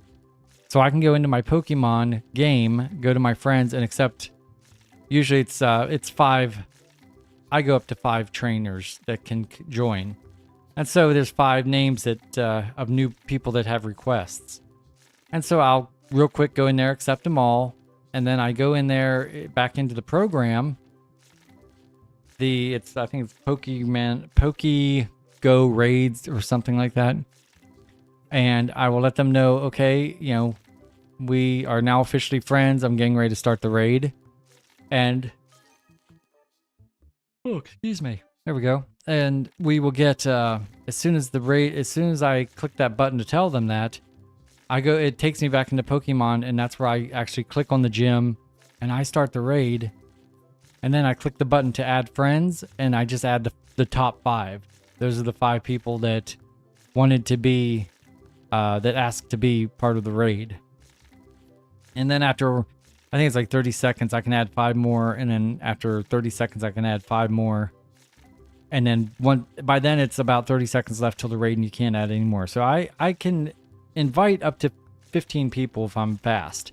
A: So I can go into my Pokemon game, go to my friends, and accept. Usually it's 5. I go up to 5 trainers that can join, and so there's 5 names that of new people that have requests. And so I'll real quick go in there, accept them all, and then I go in there back into the program. I think it's Pokemon Go raids or something like that. And I will let them know, okay, you know, we are now officially friends. I'm getting ready to start the raid. And, oh, excuse me. There we go. And we will get, as soon as I click that button to tell them that, it takes me back into Pokemon, and that's where I actually click on the gym, and I start the raid. And then I click the button to add friends, and I just add the top 5. Those are the 5 people that wanted to be, that asked to be part of the raid. And then after, I think it's like 30 seconds, I can add 5 more. And then after 30 seconds, I can add 5 more. And then by then it's about 30 seconds left till the raid and you can't add any more. So I can invite up to 15 people if I'm fast.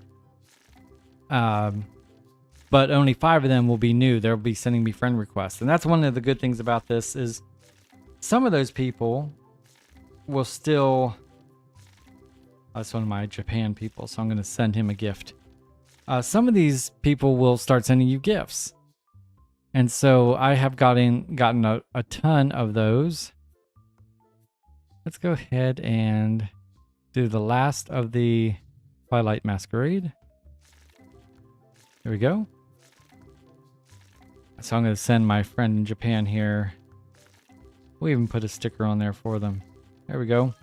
A: But only 5 of them will be new. They'll be sending me friend requests. And that's one of the good things about this is some of those people will still... That's one of my Japan people, so I'm going to send him a gift. Some of these people will start sending you gifts. And so I have gotten a ton of those. Let's go ahead and do the last of the Twilight Masquerade. There we go. So I'm going to send my friend in Japan here. We'll even put a sticker on there for them. There we go.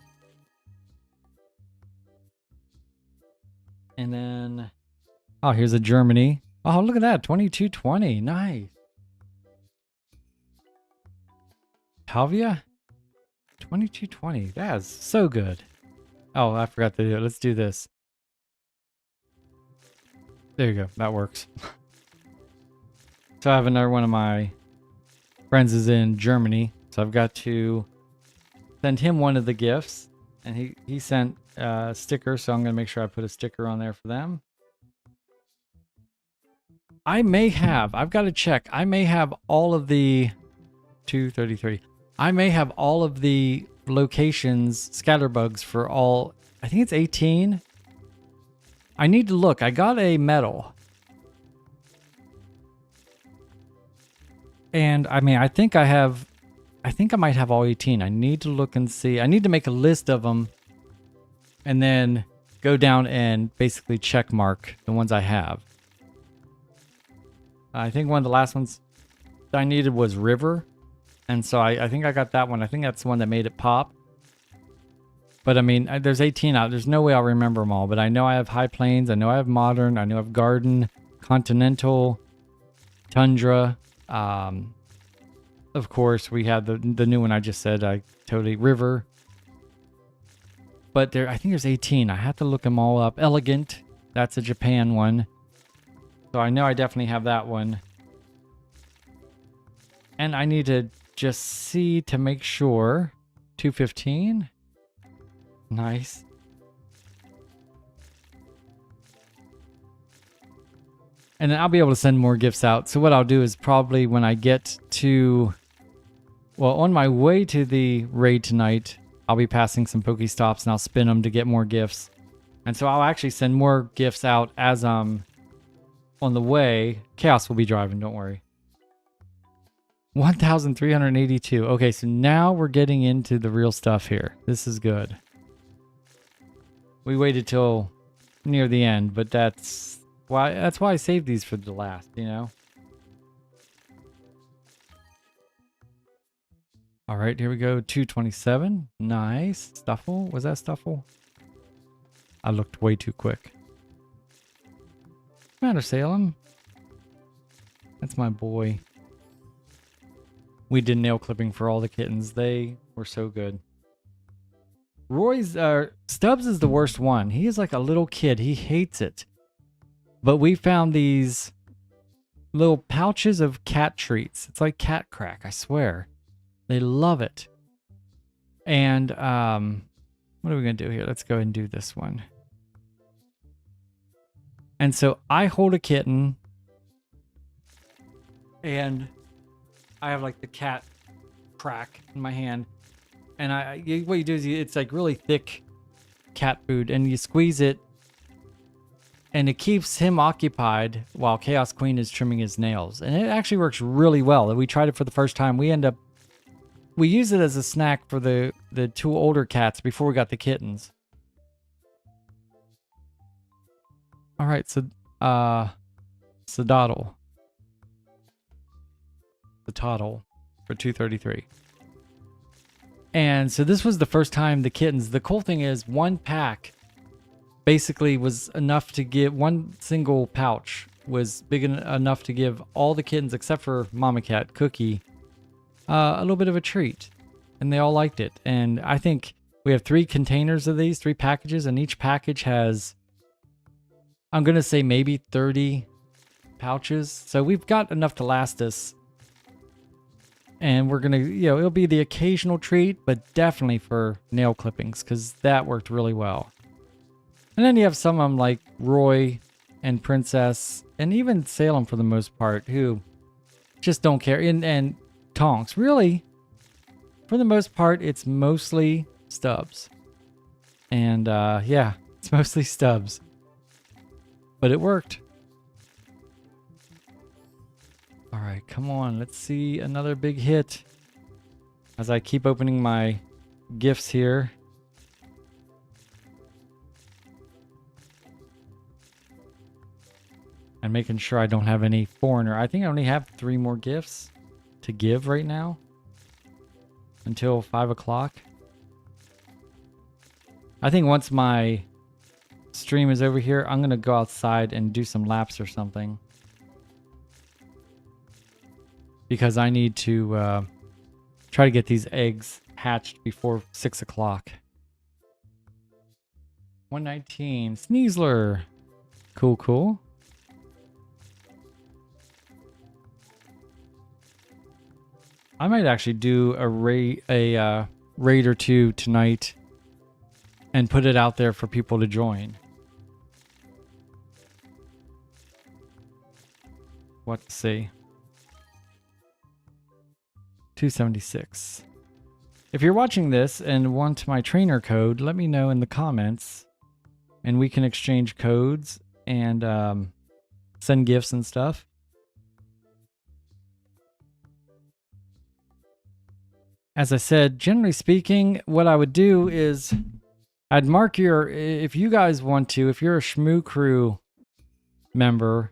A: And then, oh, here's a Germany. Oh, look at that, 2220, nice. Palvia, 2220, that's so good. Oh, I forgot to do it. Let's do this. There you go, that works. So I have another one of my friends is in Germany, so I've got to send him one of the gifts, and he sent a sticker, so I'm going to make sure I put a sticker on there for them. I've got to check, I may have all of the 233. I may have all of the locations, scatterbugs for all, I think it's 18. I need to look, I got a medal. And I mean, I think I might have all 18. I need to look and see. I need to make a list of them and then go down and basically check mark the ones I have. I think one of the last ones I needed was River. And so I think I got that one. I think that's the one that made it pop. But I mean, there's 18 out. There's no way I'll remember them all. But I know I have High Plains. I know I have Modern. I know I have Garden, Continental, Tundra. Of course, we had the new one I just said. River. But I think there's 18. I have to look them all up. Elegant. That's a Japan one. So I know I definitely have that one. And I need to just see to make sure. 215. Nice. And then I'll be able to send more gifts out. So what I'll do is probably when I get to... Well, on my way to the raid tonight, I'll be passing some Pokestops and I'll spin them to get more gifts. And so I'll actually send more gifts out as I'm on the way. Chaos will be driving, don't worry. 1,382. Okay, so now we're getting into the real stuff here. This is good. We waited till near the end, but that's why I saved these for the last, you know? All right, here we go. 227. Nice. Stuffle. Was that Stuffle? I looked way too quick. What's the matter, Salem? That's my boy. We did nail clipping for all the kittens. They were so good. Stubbs is the worst one. He is like a little kid. He hates it. But we found these little pouches of cat treats. It's like cat crack, I swear. They love it. And What are we going to do here? Let's go ahead and do this one. And so I hold a kitten, and I have like the cat crack in my hand. And what you do is it's like really thick cat food, and you squeeze it, and it keeps him occupied while Chaos Queen is trimming his nails. And it actually works really well. We tried it for the first time. We use it as a snack for the two older cats before we got the kittens. All right, so Sodaddle. The toddle for 233. And so this was the first time the kittens. The cool thing is one pack basically was enough to give, one single pouch was big enough to give all the kittens except for Mama Cat Cookie a little bit of a treat. And they all liked it. And I think we have 3 containers of these, 3 packages, and each package has, I'm going to say maybe 30 pouches. So we've got enough to last us. And we're going to, it'll be the occasional treat, but definitely for nail clippings, because that worked really well. And then you have some of them like Roy and Princess, and even Salem for the most part, who just don't care. And Tonks, really, for the most part, it's mostly Stubbs. And yeah, it's mostly Stubbs. But it worked. All right, come on. Let's see another big hit as I keep opening my gifts here. And making sure I don't have any foreigner. I think I only have 3 more gifts to give right now until 5 o'clock. I think once my stream is over here, I'm going to go outside and do some laps or something. Because I need to try to get these eggs hatched before 6 o'clock. 119. Sneasler. Cool, cool. I might actually do a raid or 2 tonight and put it out there for people to join. What to see? 276. If you're watching this and want my trainer code, let me know in the comments, and we can exchange codes and send gifts and stuff. As I said, generally speaking, what I would do is I'd mark your, if you guys want to, if you're a Shmoo Crew member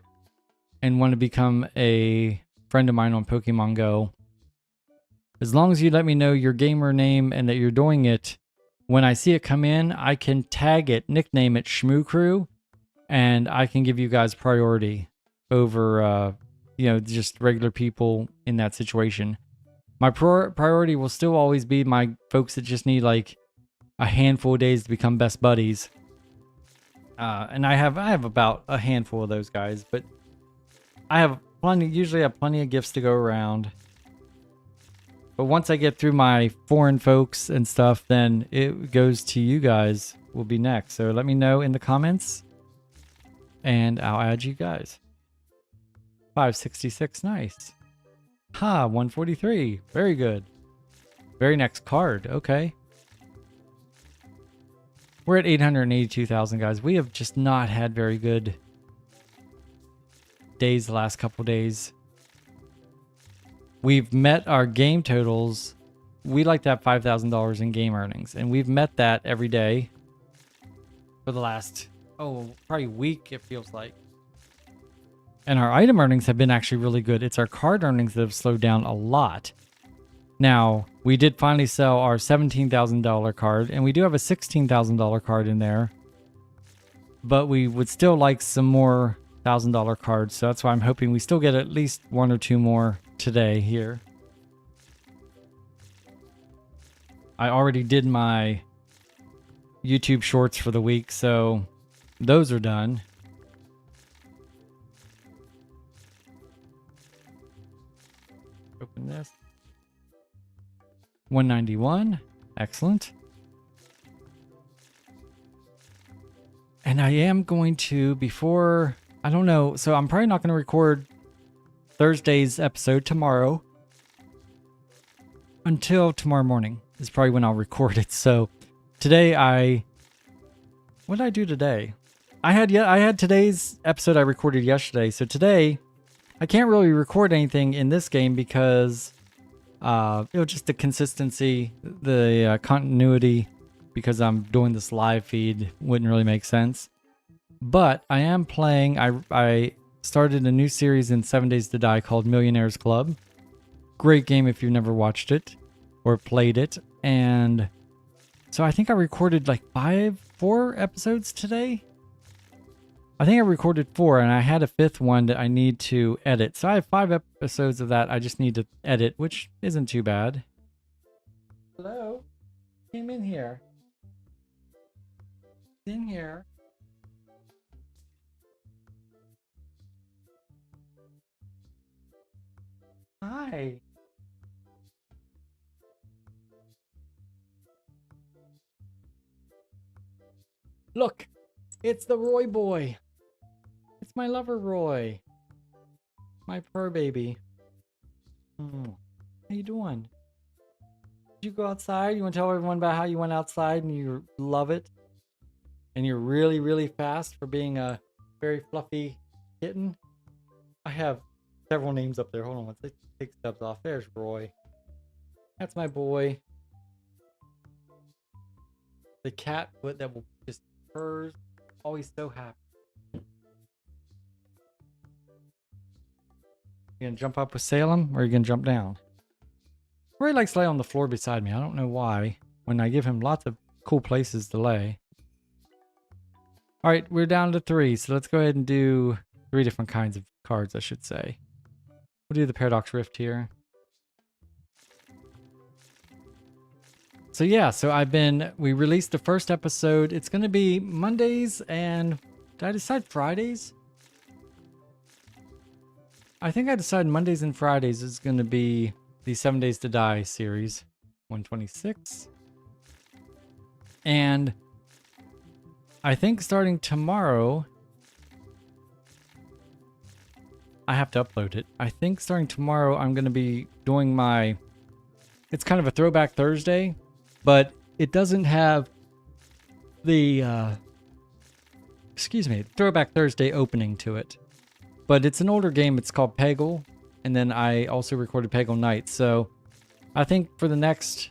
A: and want to become a friend of mine on Pokemon Go, as long as you let me know your gamer name and that you're doing it, when I see it come in, I can tag it, nickname it Shmoo Crew, and I can give you guys priority over, just regular people in that situation. My priority will still always be my folks that just need like a handful of days to become best buddies. And I have about a handful of those guys, but I have usually have plenty of gifts to go around. But once I get through my foreign folks and stuff, then it goes to you guys will be next. So let me know in the comments and I'll add you guys. 566, nice. Ha, 143. Very good. Very next card. Okay. We're at 882,000, guys. We have just not had very good days the last couple days. We've met our game totals. We like to have $5,000 in game earnings, and we've met that every day for the last, probably week, it feels like. And our item earnings have been actually really good. It's our card earnings that have slowed down a lot. Now, we did finally sell our $17,000 card, and we do have a $16,000 card in there. But we would still like some more $1,000 cards, so that's why I'm hoping we still get at least 1 or 2 more today here. I already did my YouTube shorts for the week, so those are done. Open this. 191. Excellent. And I am going to, before, I don't know, so I'm probably not going to record Thursday's episode tomorrow until tomorrow morning is probably when I'll record it. So today what did I do today? I had today's episode I recorded yesterday. So today I can't really record anything in this game because just the consistency, the continuity, because I'm doing this live feed wouldn't really make sense. But I am playing, I started a new series in 7 Days to Die called Millionaires Club. Great game if you've never watched it or played it. And so I think I recorded like 4 episodes today. I think I recorded 4 and I had a 5th one that I need to edit. So I have 5 episodes of that I just need to edit, which isn't too bad. Hello? Came in here. In here. Hi. Look, it's the Roy boy. It's my lover Roy. My fur baby. How you doing? Did you go outside? You want to tell everyone about how you went outside and you love it? And you're really, really fast for being a very fluffy kitten? I have several names up there. Hold on, let's take stubs off. There's Roy. That's my boy. The cat that will just purrs. Always so happy. You gonna jump up with Salem or are you gonna jump down? Roy likes to lay on the floor beside me. I don't know why. When I give him lots of cool places to lay. Alright, we're down to 3. So let's go ahead and do 3 different kinds of cards, I should say. We'll do the Paradox Rift here. So yeah, we released the first episode. It's going to be Mondays and, did I decide Fridays? I think I decided Mondays and Fridays is going to be the 7 Days to Die series. 126. And I think starting tomorrow, I have to upload it. I think starting tomorrow, I'm going to be doing it's kind of a Throwback Thursday, but it doesn't have the, Throwback Thursday opening to it. But it's an older game. It's called Peggle. And then I also recorded Peggle Nights. So I think for the next,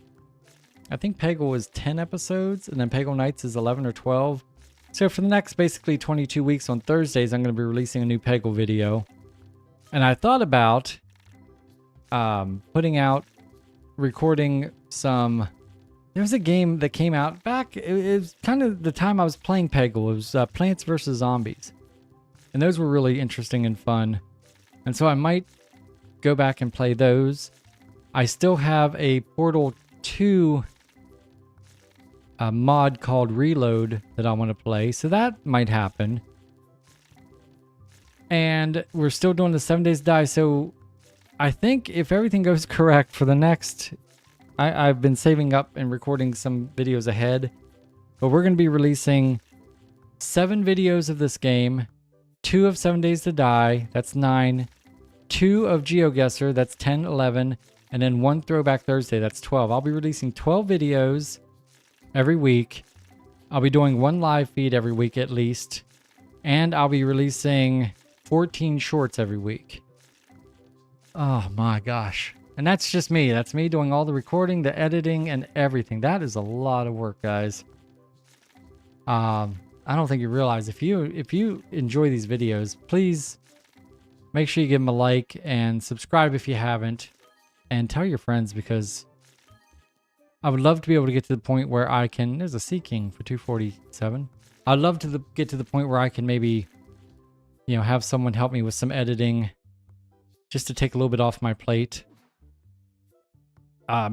A: Peggle was 10 episodes and then Peggle Nights is 11 or 12. So for the next basically 22 weeks on Thursdays, I'm going to be releasing a new Peggle video. And I thought about recording some. There was a game that came out back. It was kind of the time I was playing Peggle. It was Plants vs. Zombies. And those were really interesting and fun. And so I might go back and play those. I still have a Portal 2 mod called Reload that I want to play. So that might happen. And we're still doing the 7 Days to Die. So I think if everything goes correct for the next... I've been saving up and recording some videos ahead. But we're going to be releasing 7 videos of this game. 2 of 7 Days to Die. That's 9. 2 of GeoGuessr. That's 10, 11. And then 1 Throwback Thursday. That's 12. I'll be releasing 12 videos every week. I'll be doing 1 live feed every week at least. And I'll be releasing 14 shorts every week. Oh my gosh. And that's just me. That's me doing all the recording, the editing, and everything. That is a lot of work, guys. I don't think you realize if you enjoy these videos, please make sure you give them a like and subscribe if you haven't. And tell your friends because I would love to be able to get to the point where I can... There's a Sea King for 247. I'd love to get to the point where I can maybe, have someone help me with some editing just to take a little bit off my plate.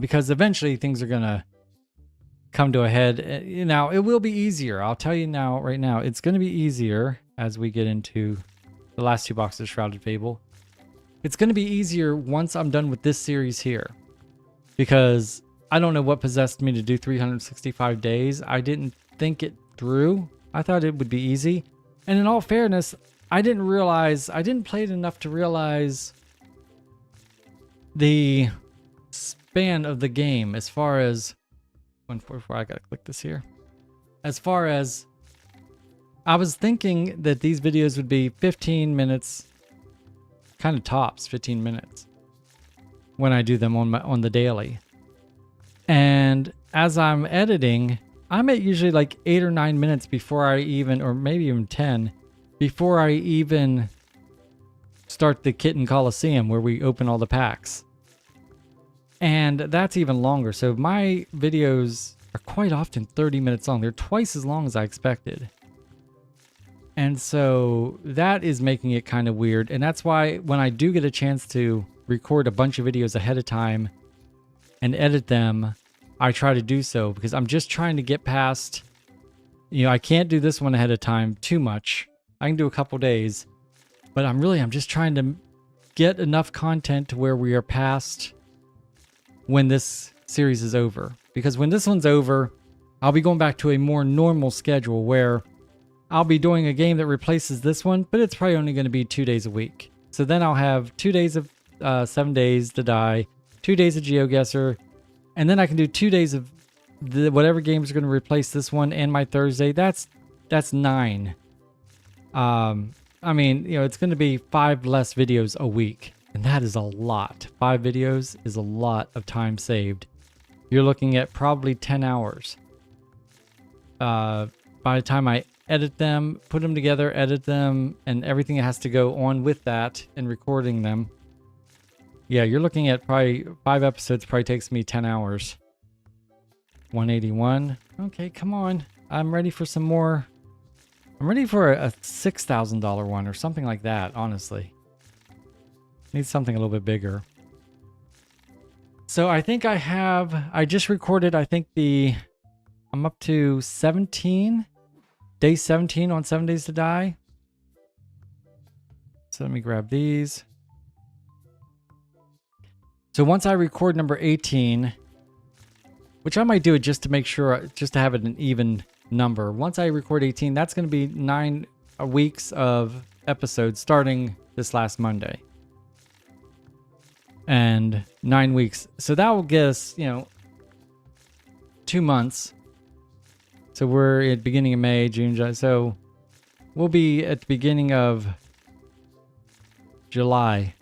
A: Because eventually things are going to come to a head. Now, it will be easier. I'll tell you now, right now, it's going to be easier as we get into the last 2 boxes of Shrouded Fable. It's going to be easier once I'm done with this series here. Because I don't know what possessed me to do 365 days. I didn't think it through. I thought it would be easy. And in all fairness, I didn't play it enough to realize the span of the game as far as 144. I gotta click this here. As far as I was thinking that these videos would be 15 minutes, kind of tops 15 minutes when I do them on the daily. And as I'm editing, I'm at usually like 8 or 9 minutes before I even, or maybe even 10, before I even start the Kitten Coliseum where we open all the packs. And that's even longer. So my videos are quite often 30 minutes long. They're twice as long as I expected. And so that is making it kind of weird. And that's why when I do get a chance to record a bunch of videos ahead of time and edit them, I try to do so because I'm just trying to get past, I can't do this one ahead of time too much. I can do a couple days, but I'm just trying to get enough content to where we are past when this series is over. Because when this one's over, I'll be going back to a more normal schedule where I'll be doing a game that replaces this one, but it's probably only going to be 2 days a week. So then I'll have 2 days of 7 days to die, 2 days of GeoGuessr, and then I can do 2 days of whatever games are going to replace this one and my Thursday. That's 9. It's going to be 5 less videos a week, and that is a lot. 5 videos is a lot of time saved. You're looking at probably 10 hours. By the time I edit them, put them together, edit them, and everything that has to go on with that and recording them. Yeah, you're looking at probably 5 episodes probably takes me 10 hours. 181. Okay, come on. I'm ready for some more. I'm ready for a $6,000 one or something like that, honestly. Need something a little bit bigger. So I think I just recorded, I'm up to 17. Day 17 on 7 Days to Die. So let me grab these. So once I record number 18, which I might do it just to make sure, just to have it an even number. Once I record 18, that's going to be 9 weeks of episodes starting this last Monday. And 9 weeks. So that will get us, 2 months. So we're at the beginning of May, June, July. So we'll be at the beginning of July.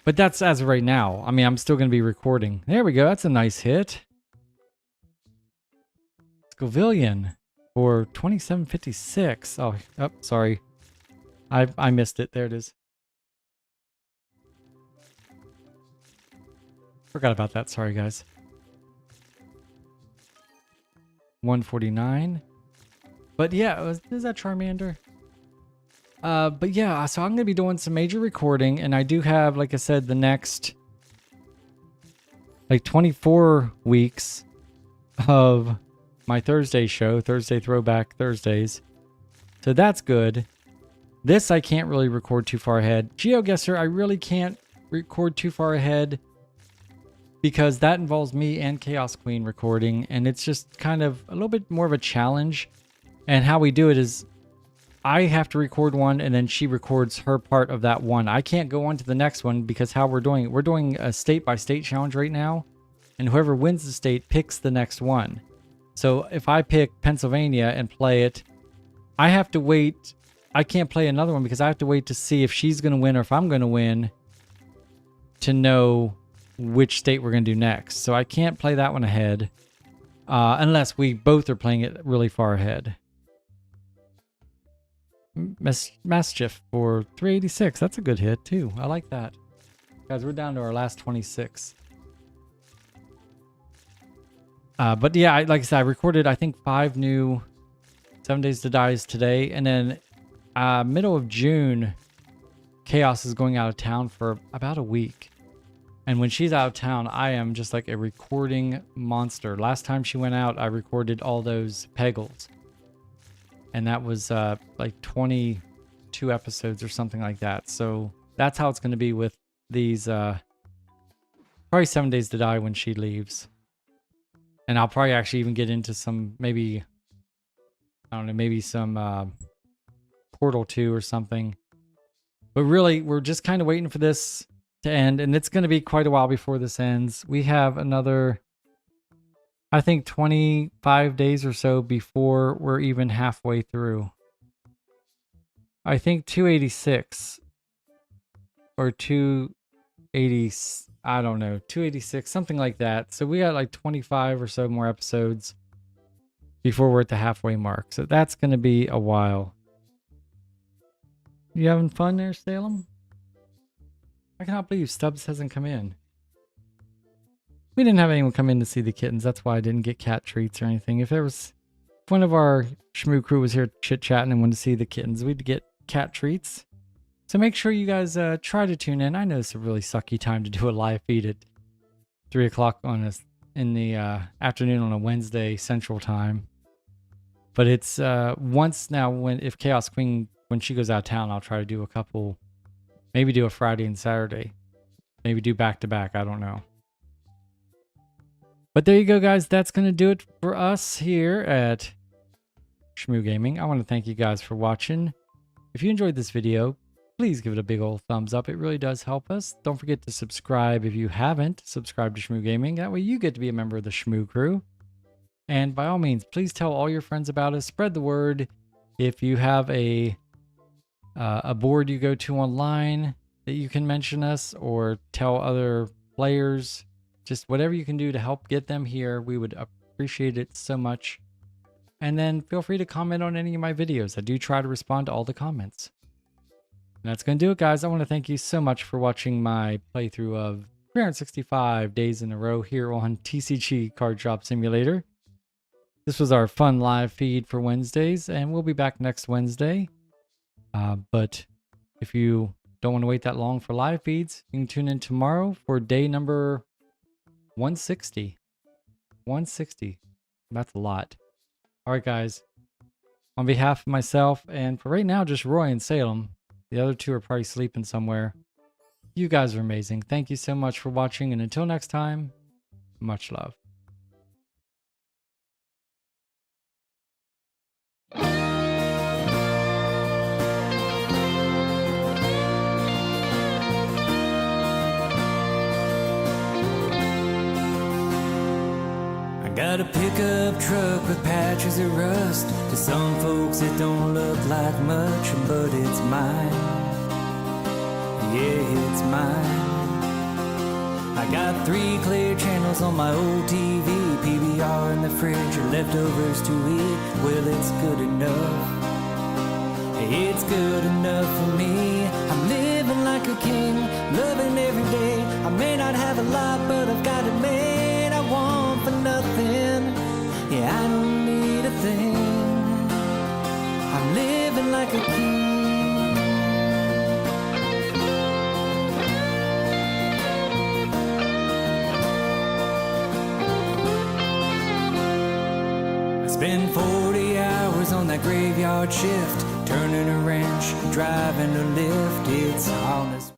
A: But that's as of right now. I'm still going to be recording. There we go. That's a nice hit. Scovillian for 2756. Oh, sorry. I missed it. There it is. Forgot about that. Sorry, guys. 149. But yeah, is that Charmander? But yeah, so I'm going to be doing some major recording, and I do have, like I said, the next 24 weeks of my Thursday show, Thursday Throwback Thursdays. So that's good. This I can't really record too far ahead. GeoGuessr, I really can't record too far ahead because that involves me and Chaos Queen recording, and it's just kind of a little bit more of a challenge. And how we do it is I have to record one, and then she records her part of that one. I can't go on to the next one because how we're doing a state-by-state challenge right now, and whoever wins the state picks the next one. So if I pick Pennsylvania and play it, I have to wait. I can't play another one because I have to wait to see if she's going to win or if I'm going to win to know which state we're going to do next. So I can't play that one ahead unless we both are playing it really far ahead. Mischief for 386. That's a good hit too. I like that. Guys, we're down to our last 26. But yeah, like I said, I recorded, I think 5 new 7 Days to Dies today. And then middle of June, Chaos is going out of town for about a week. And when she's out of town, I am just like a recording monster. Last time she went out, I recorded all those Peggles. And that was like 22 episodes or something like that. So that's how it's going to be with these probably 7 Days to Die when she leaves. And I'll probably actually even get into some maybe I don't know, maybe some Portal 2 or something. But really, we're just kind of waiting for this to end, and it's going to be quite a while before this ends. We have another, I think, 25 days or so before we're even halfway through. I think 286 or 280, I don't know, 286, something like that. So we got like 25 or so more episodes before we're at the halfway mark. So that's going to be a while. You having fun there, Salem? I cannot believe Stubbs hasn't come in. We didn't have anyone come in to see the kittens. That's why I didn't get cat treats or anything. If one of our Shmoo crew was here chit-chatting and wanted to see the kittens, we'd get cat treats. So make sure you guys try to tune in. I know it's a really sucky time to do a live feed at 3 o'clock in the afternoon on a Wednesday Central Time. But it's once now, if Chaos Queen, when she goes out of town, I'll try to do a couple, maybe do a Friday and Saturday. Maybe do back-to-back, I don't know. But there you go, guys. That's going to do it for us here at Shmoo Gaming. I want to thank you guys for watching. If you enjoyed this video, please give it a big old thumbs up. It really does help us. Don't forget to subscribe if you haven't subscribed to Shmoo Gaming. That way you get to be a member of the Shmoo crew. And by all means, please tell all your friends about us. Spread the word. If you have a board you go to online that you can mention us, or tell other players, just whatever you can do to help get them here, we would appreciate it so much. And then feel free to comment on any of my videos. I do try to respond to all the comments. And that's going to do it, guys. I want to thank you so much for watching my playthrough of 365 days in a row here on TCG Card Shop Simulator. This was our fun live feed for Wednesdays, and we'll be back next Wednesday. But if you don't want to wait that long for live feeds, you can tune in tomorrow for day number 160. 160. That's a lot. All right, guys. On behalf of myself, and for right now, just Roy and Salem. The other two are probably sleeping somewhere. You guys are amazing. Thank you so much for watching, and until next time, much love. Got a pickup truck with patches of rust. To some folks it don't look like much, but it's mine. Yeah, it's mine. I got 3 clear channels on my old TV, PVR in the fridge, or leftovers to eat. Well, it's good enough. It's good enough for me. I'm living like a king, loving every day. I may not have a lot, but I've got it made. I want for nothing. Yeah, I don't need a thing. I'm living like a king. I spend 40 hours on that graveyard shift, turning a wrench, driving a lift. It's honest.